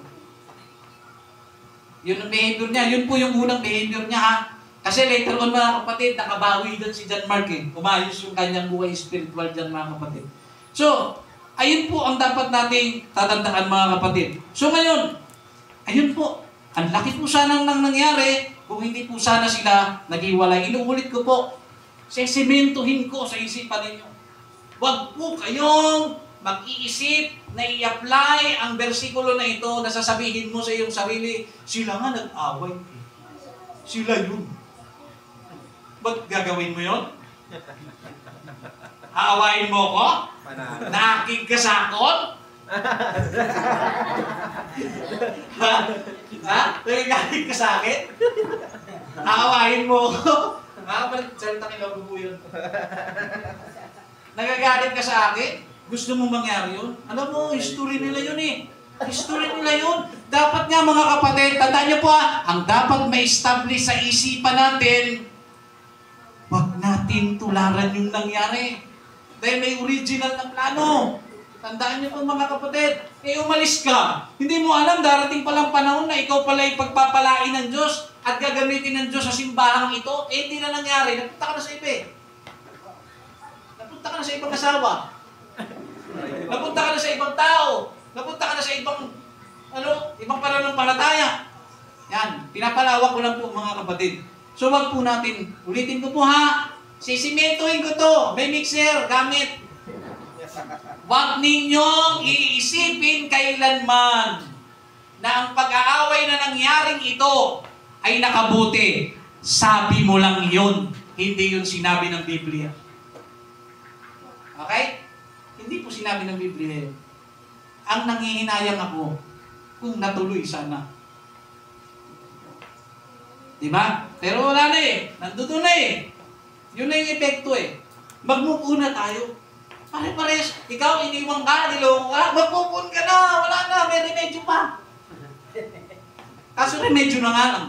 [SPEAKER 1] Yun ang behavior niya. Yun po yung unang behavior niya ha. Kasi later on mga kapatid, nakabawi doon si John Mark eh. Umayos yung kanyang buhay spiritual dyan mga kapatid. So, ayun po ang dapat nating tatandaan mga kapatid. So ngayon, ayun po. Ang laki po sanang nang nangyari kung hindi po sana sila naghiwalay. Inuulit ko po, sesimentuhin ko sa isipan ninyo. Huwag po kayong mag-iisip na i-apply ang bersikulo na ito na sasabihin mo sa iyong sarili, sila nga nag-away. Sila yun. Ba't gagawin mo yun? Aawain mo ko? Naakig ka sa akon? Ha? Ha? Nagagalit ka sa akin? Aawain mo ko? Ba't salita kailangan po yun? Nagagalit ka sa akin? Gusto mo mangyari yun? Alam mo, history nila yun eh. History nila yun. Dapat nga mga kapatid, tandaan niyo po ang dapat ma-establish sa isipan natin, wag natin tularan yung nangyari. Dahil may original na plano. Tandaan niyo po mga kapatid, umalis ka. Hindi mo alam, darating palang panahon na ikaw pala ipagpapalain ng Diyos at gagamitin ng Diyos sa simbahang ito. Hindi na nangyari. Napunta ka na sa iba eh. Napunta ka na sa ibang asawa. Napunta ka na sa ibang tao. Napunta ka na sa ibang pananampalataya. Yan, pinapalawak ko lang po mga kapatid. So wag po natin, ulitin ko po ha, sisimentohin ko to, may mixer, gamit. Wag ninyong iisipin kailanman na ang pag-aaway na nangyaring ito ay nakabuti. Sabi mo lang yun, hindi yun sinabi ng Biblia. Okay? Hindi po sinabi ng Biblia yun. Ang nanghihinayang ako, kung natuloy sana. Diba? Pero wala na eh. Nandun na eh. Yun na yung epekto eh. Magmove na tayo. Pare-pares. Ikaw, iniwang ka, niloko ka. Magmove ka na. Wala na. May remedyo pa. Kaso remedyo na nga lang.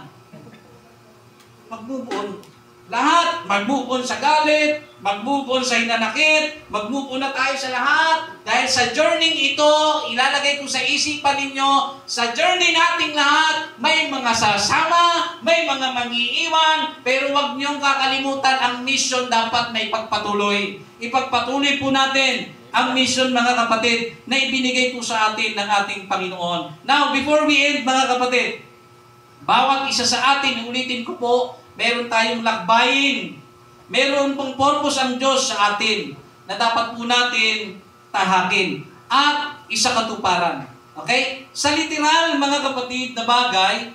[SPEAKER 1] Mag-move on. Lahat, mag-move on sa galit, mag-move on sa hinanakit, mag-move on na tayo sa lahat. Dahil sa journey ito, ilalagay ko sa isipan ninyo, sa journey nating lahat, may mga sasama, may mga mangiiwan, pero huwag niyong kakalimutan ang mission dapat na ipagpatuloy. Ipagpatuloy po natin ang mission, mga kapatid, na ibinigay po sa atin ng ating Panginoon. Now, before we end, mga kapatid, bawat isa sa atin, ulitin ko po, meron tayong lakbayin. Meron pong purpose ang Diyos sa atin na dapat po natin tahakin at isakatuparan. Okay? Sa literal, mga kapatid, na bagay,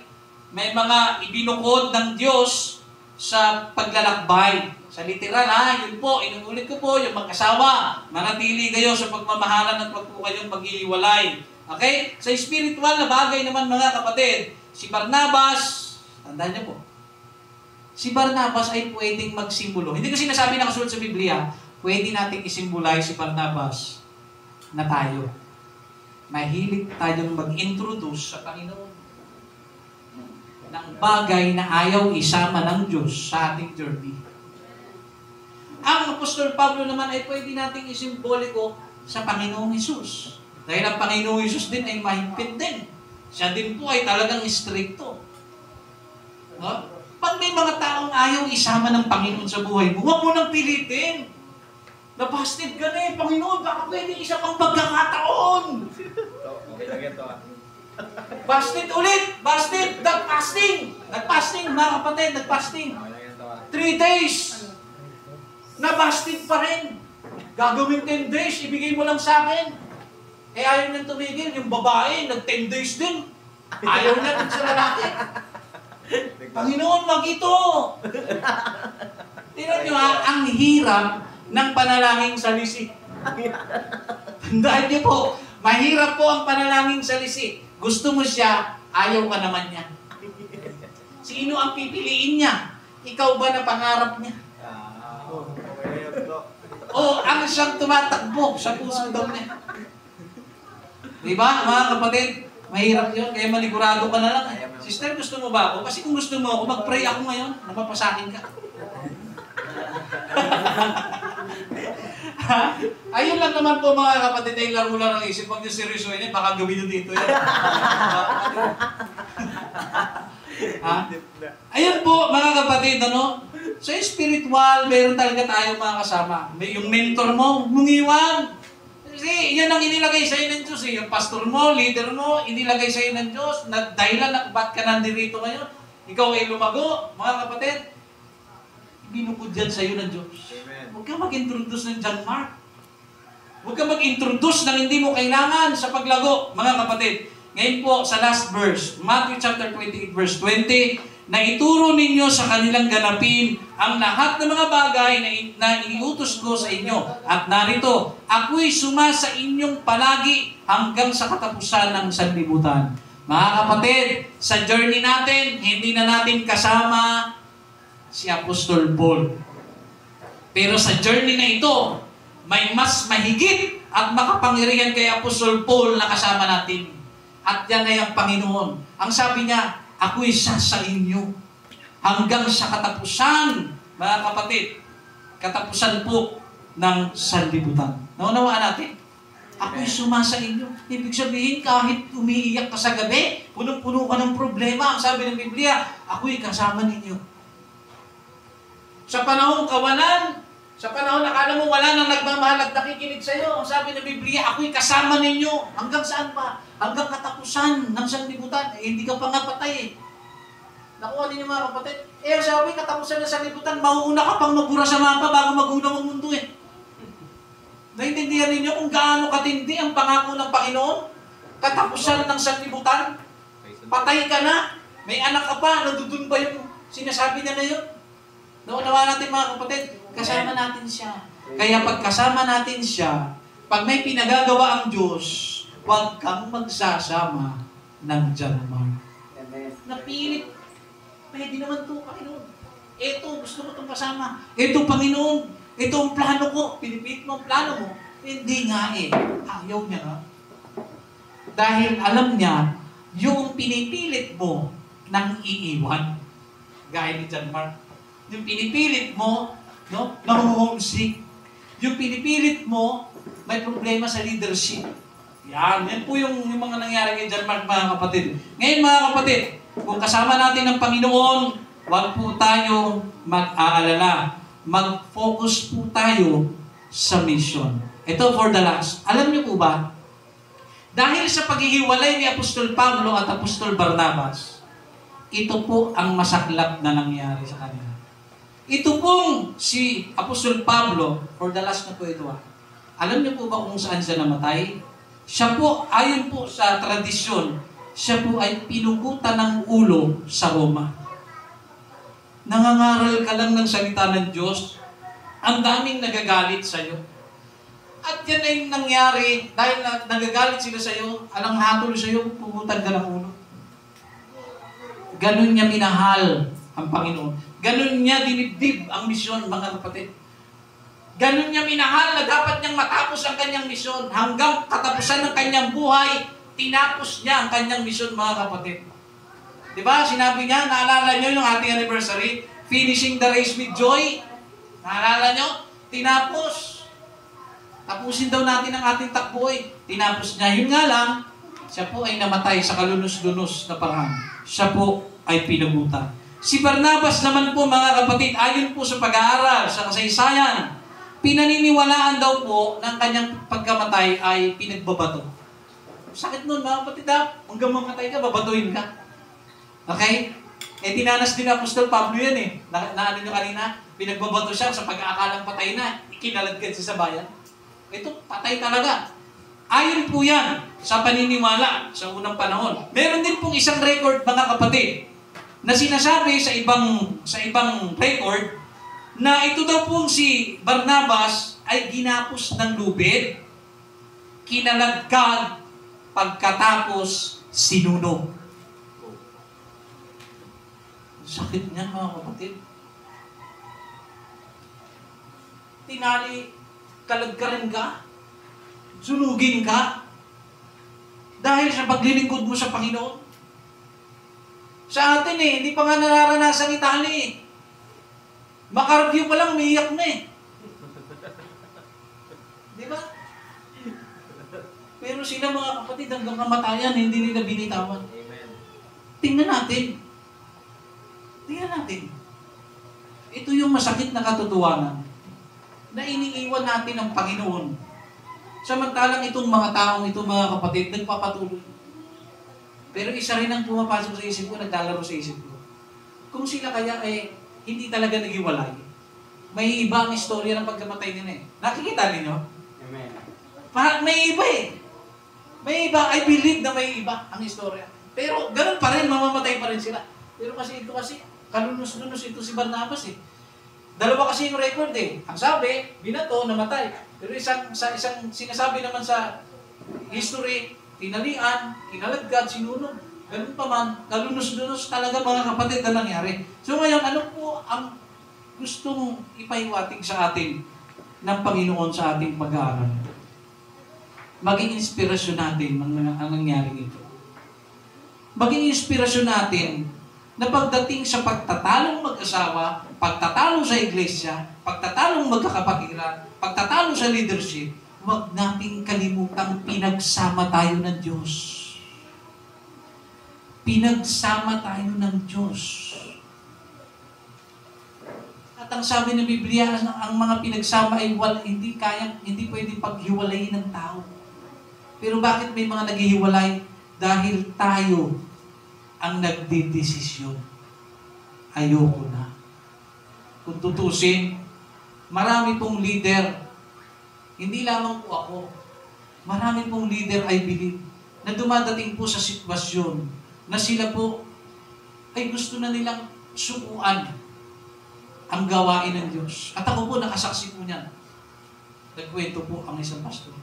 [SPEAKER 1] may mga ibinukod ng Diyos sa paglalakbay. Sa literal, yun po, inuulit ko po, yung mag-asawa, manatili kayo sa pagmamahalan at wag po kayong maghihiwalay. Okay? Sa spiritual na bagay naman, mga kapatid, si Barnabas, tandaan niyo po, si Barnabas ay pwedeng magsimbolo. Hindi ko sinasabi na kasulat sa Biblia, pwede nating isimbolize si Barnabas na tayo. Mahilig tayong mag-introduce sa Panginoon ng bagay na ayaw isama ng Diyos sa ating journey. Ang Apostol Pablo naman ay pwede nating isimboliko sa Panginoong Hesus. Dahil ang Panginoong Hesus din ay mahigpit din. Siya din po ay talagang stricto. No? Pag may mga taong ayaw isama ng Panginoon sa buhay mo, huwag mo nang pilitin. Nabasted ka na Panginoon, baka pwede isa pang pagkakataon. Busted ulit, busted, nagpasting. Nagpasting, mga kapatid, nagpasting. 3 days. Nabasted pa rin. Gagawin 10 days, ibigay mo lang sa akin. Ayaw nang tumigil, yung babae, nag 10 days din. Ayaw na sa lalaki. Panginoon, wag ito! Tingnan nyo ang hirap ng panalangin sa lisi. Tandaan niyo po, mahirap po ang panalangin sa lisi. Gusto mo siya, ayaw ka naman niya. Sino ang pipiliin niya? Ikaw ba na pangarap niya? O ang siyang tumatakbo sa puso daw niya? Diba, mga kapatid? Mahirap yun, kaya manigurado ka na lang. Sister, gusto mo ba ako? Kasi kung gusto mo ako, mag-pray ako ngayon, napapasakin ka. Ayun lang naman po, mga kapatid, ay laro lang ng isip. Pag yung seryosoin niya, baka gawin nyo dito yan. Ayun po, mga kapatid, ano? Sa spiritual, meron talaga tayo mga kasama. Yung mentor mo, mungiwan. Kasi yan ang inilagay sa'yo ng Diyos. Yung pastor mo, leader mo, inilagay sa'yo ng Diyos. Na dahilan na ba't ka nandito ngayon. Ikaw ay lumago, mga kapatid. Binukod yan sa'yo ng Diyos. Huwag ka mag-introduce ng John Mark. Huwag ka mag-introduce ng hindi mo kailangan sa paglago, mga kapatid. Ngayon po, sa last verse, Matthew chapter 28, verse 20, na ituro ninyo sa kanilang ganapin ang lahat ng mga bagay na iniutos ko sa inyo. At narito, ako'y sumasa inyong palagi hanggang sa katapusan ng sanlibutan. Mga kapatid, sa journey natin, hindi na natin kasama si Apostol Paul. Pero sa journey na ito, may mas mahigit at makapangyarihan kay Apostol Paul na kasama natin. At yan ay ang Panginoon. Ang sabi niya, ako'y isa sa inyo hanggang sa katapusan, mga kapatid, katapusan po ng sanlibutan. Naunawaan natin? Ako'y sumasa inyo. Ibig sabihin, kahit umiiyak ka sa gabi, punong-puno ka ng problema, ang sabi ng Biblia, ako'y kasama ninyo. Sa panahong kawalan, sa panahon na akala mo wala nang nagmamahal at nakikinig sa iyo, ang sabi ng Biblia, ako'y kasama ninyo. Hanggang saan pa? Hanggang katapusan ng sanlibutan. Hindi ka pa nga patay eh. Nakuha din yung mga kapatid. Ang sabi, katapusan ng sanlibutan, mauuna ka pang magbura sa mapa bago mag-una ang mundo eh. Naintindihan ninyo kung gaano katindi ang pangako ng Panginoon? Katapusan ng sanlibutan? Patay ka na? May anak ka pa? Nandudun ba yung sinasabi niya na yun? Naunawa natin mga kapatid, kasama natin siya. Kaya pag kasama natin siya, pag may pinagagawa ang Diyos, huwag kang magsasama ng Janmar. Napilit. Pwede naman ito, Panginoon. Ito, gusto mo itong kasama. Ito, Panginoon. Ito ang plano ko. Pinipilit mo ang plano mo. Hindi nga eh. Ayaw niya nga. Dahil alam niya, yung pinipilit mo nang iiwan. Gaya ni John Mark. Yung pinipilit mo, no, na-homesick. Yung pinipilit mo, may problema sa leadership. Yan po yung mga nangyari kay John Mark, mga kapatid. Ngayon, mga kapatid, kung kasama natin ang Panginoon, huwag po tayo mag-aalala. Mag-focus po tayo sa mission. Ito for the last. Alam niyo po ba, dahil sa paghihiwalay ni Apostol Pablo at Apostol Barnabas, ito po ang masaklap na nangyari sa kanila. Ito pong si Apostol Pablo, for the last na po ito, alam niyo po ba kung saan siya namatay? Siya po, ayon po sa tradisyon, siya po ay pinugutan ng ulo sa Roma. Nangangaral ka lang ng salita ng Diyos, ang daming nagagalit sa iyo. At yan ay nangyari dahil nagagalit sila sa iyo, alang hatol sa iyo, pugutan ka ng ulo. Ganun niya minahal ang Panginoon. Ganun niya dinibdib ang misyon, mga kapatid. Ganun niya minahal na dapat niyang matapos ang kanyang misyon. Hanggang katapusan ng kanyang buhay, tinapos niya ang kanyang misyon, mga kapatid. Diba? Sinabi niya, naalala niyo yung ating anniversary, finishing the race with joy. Naalala niyo? Tinapos. Tapusin daw natin ang ating takbo eh. Tinapos niya. Yun nga lang, siya po ay namatay sa kalunos-lunos na parang. Siya po ay pinugutan. Si Barnabas naman po, mga kapatid, ayon po sa pag-aaral, sa kasaysayan, pinaniniwalaan daw po ng kanyang pagkamatay ay pinagbabato. Sakit nun, mga kapatid, hanggang mamatay ka, babatuhin ka. Okay? Dinanas din Apostol Pablo yan eh. Naano nyo kanina? Pinagbabato siya sa pag-aakalang patay na, ikinalagkad siya sa bayan. Ito, patay talaga. Ayon po yan sa paniniwala sa unang panahon. Meron din pong isang record, mga kapatid, na sinasabi sa ibang record na ito daw pong si Barnabas ay ginapos ng lubid, kinalagkad, pagkatapos sinunog. Sakit niyan, mga kapatid. Tinali, kalagkarin ka, sunugin ka, dahil sa paglilingkod mo sa Panginoon. Sa atin hindi pa nga nararanasan itali. Makareview pa lang, umiiyak na eh. Di ba? Pero sila, mga kapatid, hanggang kamatayan, hindi nila binitawan. Tingnan natin. Tingnan natin. Ito yung masakit na katotohanan na iniiwan natin ang Panginoon. Samantalang itong mga taong ito, mga kapatid, nagpapatuloy. Pero isa rin ang pumapasok sa isip ko, naglalaro sa isip ko. Kung sila kaya hindi talaga naghiwalay, may iba ang istorya ng pagkamatay nila eh. Nakikita ninyo?
[SPEAKER 2] Amen.
[SPEAKER 1] May iba eh. May iba, I believe na may iba ang istorya. Pero ganun pa rin, mamamatay pa rin sila. Pero kasi ito kalunos-lunos ito si Barnabas eh. Dalawa kasi yung record eh. Ang sabi, binato, namatay. Pero isang sinasabi naman sa history, tinalian, kinalagkad, sinunog. Ganun pa man, kalunos-lunos talaga, mga kapatid, na nangyari. So ngayon, ano po ang gustong ipaiwatig sa atin ng Panginoon sa ating pag-aaral? Maging inspirasyon natin ang nangyari ito. Maging inspirasyon natin na pagdating sa pagtatalong mag-asawa, pagtatalo sa iglesia, pagtatalong magkakapatiran, pagtatalo sa leadership, huwag nating kalimutang pinagsama tayo ng Diyos. Pinagsama tayo ng Diyos. At ang sabi ng Biblia, ang mga pinagsama ay hindi pwedeng paghiwalayin ng tao. Pero bakit may mga naghihiwalay? Dahil tayo ang nagdidesisyon. Ayoko na. Kung tutusin, marami pong leader, hindi lamang po ako, marami pong leader, I believe, na dumadating po sa sitwasyon na sila po ay gusto na nilang sukuan ang gawain ng Diyos. At ako po, nakasaksi po niyan. Nagkwento po ang isang pastor.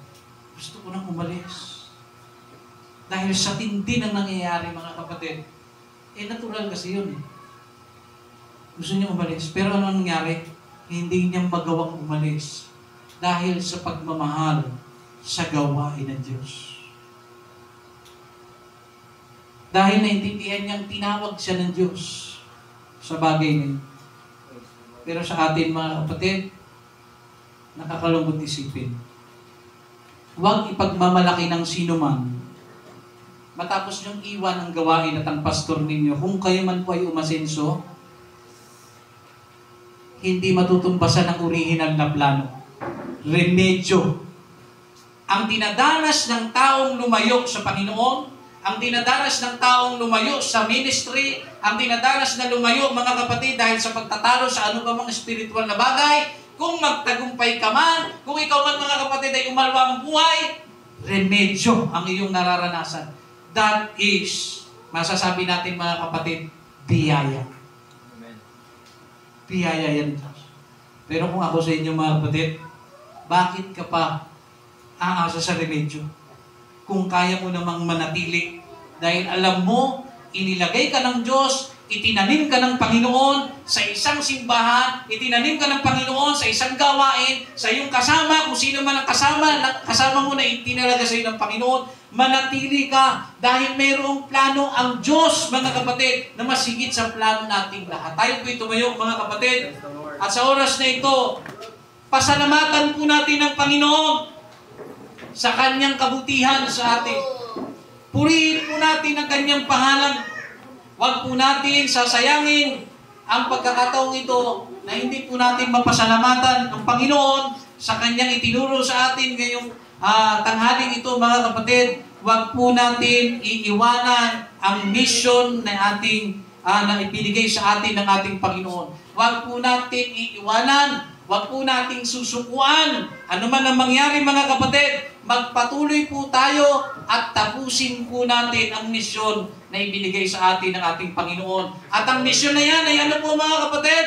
[SPEAKER 1] Gusto ko nang umalis. Dahil sa tindi ng nangyayari, mga kapatid, natural kasi yun eh. Gusto niya umalis. Pero ano nangyari? Hindi niya magawang umalis. Dahil sa pagmamahal sa gawain ng Diyos. Dahil naintindihan niyang tinawag siya ng Diyos sa bagay na yun. Pero sa atin mga kapatid, nakakalungkot isipin. Huwag ipagmamalaki ng sino man. Matapos niyong iwan ang gawain at ang pastor ninyo, kung kayo man po ay umasenso, hindi matutumbasan ang orihinal na plano. Remedyo. Ang dinadanas ng taong lumayo sa Panginoon, ang dinadanas ng taong lumayo sa ministry, ang dinadanas na lumayo, mga kapatid, dahil sa pagtatalo sa ano ba mga spiritual na bagay, kung magtagumpay ka man, kung ikaw man, mga kapatid, ay umalwa ang buhay, remedyo ang iyong nararanasan. That is, masasabi natin, mga kapatid, biyaya.
[SPEAKER 2] Amen.
[SPEAKER 1] Biyaya yan, Diyos. Pero kung ako sa inyo, mga kapatid, bakit ka pa aasa sa remedyo? Kung kaya mo namang manatili, dahil alam mo, inilagay ka ng Diyos, itinanim ka ng Panginoon sa isang simbahan, itinanim ka ng Panginoon sa isang gawain, sa iyong kasama, kung sino man ang kasama mo na itinalaga sa iyo ng Panginoon, manatili ka dahil mayroong plano ang Diyos, mga kapatid, na masigit sa plano nating lahat. Tayo po'y tumayo, mga kapatid, at sa oras na ito, pasalamatan po natin ang Panginoon sa Kanyang kabutihan sa atin. Purihin po natin ang Kanyang pangalan. Huwag po natin sasayangin ang pagkakataong ito na hindi po natin mapasalamatan ang Panginoon sa Kanyang itinuro sa atin ngayong tanghaling ito, mga kapatid. Huwag po natin iiwanan ang mission na ating na ibinigay sa atin ng ating Panginoon. Huwag po natin iiwanan, huwag po nating susukuan. Ano man ang mangyari, mga kapatid, magpatuloy po tayo at tapusin po natin ang misyon na ibinigay sa atin ng ating Panginoon. At ang misyon na yan ay ano po, mga kapatid?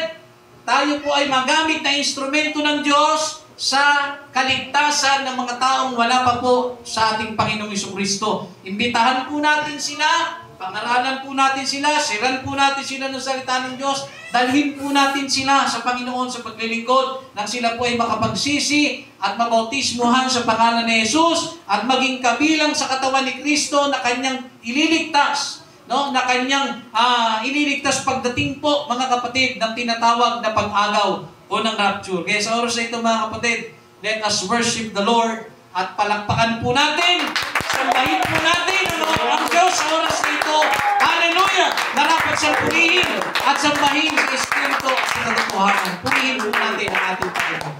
[SPEAKER 1] Tayo po ay magamit na instrumento ng Diyos sa kaligtasan ng mga taong wala pa po sa ating Panginoong Jesucristo. Imbitahan po natin sila, pangaralan po natin sila, siran po natin sila ng salita ng Diyos, dalhin po natin sila sa Panginoon sa paglilingkod nang sila po ay makapagsisi at mabautismuhan sa pangalan ni Jesus at maging kabilang sa katawan ni Kristo na Kanyang ililigtas, no? Na Kanyang ililigtas pagdating po, mga kapatid, ng tinatawag na pag-agaw o ng rapture. Kaya sa oras na ito, mga kapatid, let us worship the Lord at palakpakan po natin, sambahin po natin ang Diyos sa oras na ito. Hallelujah! Narapat siyang purihin at sambahin sa Espiritu at sa katotohanan. Purihin po natin ang ating Panginoon.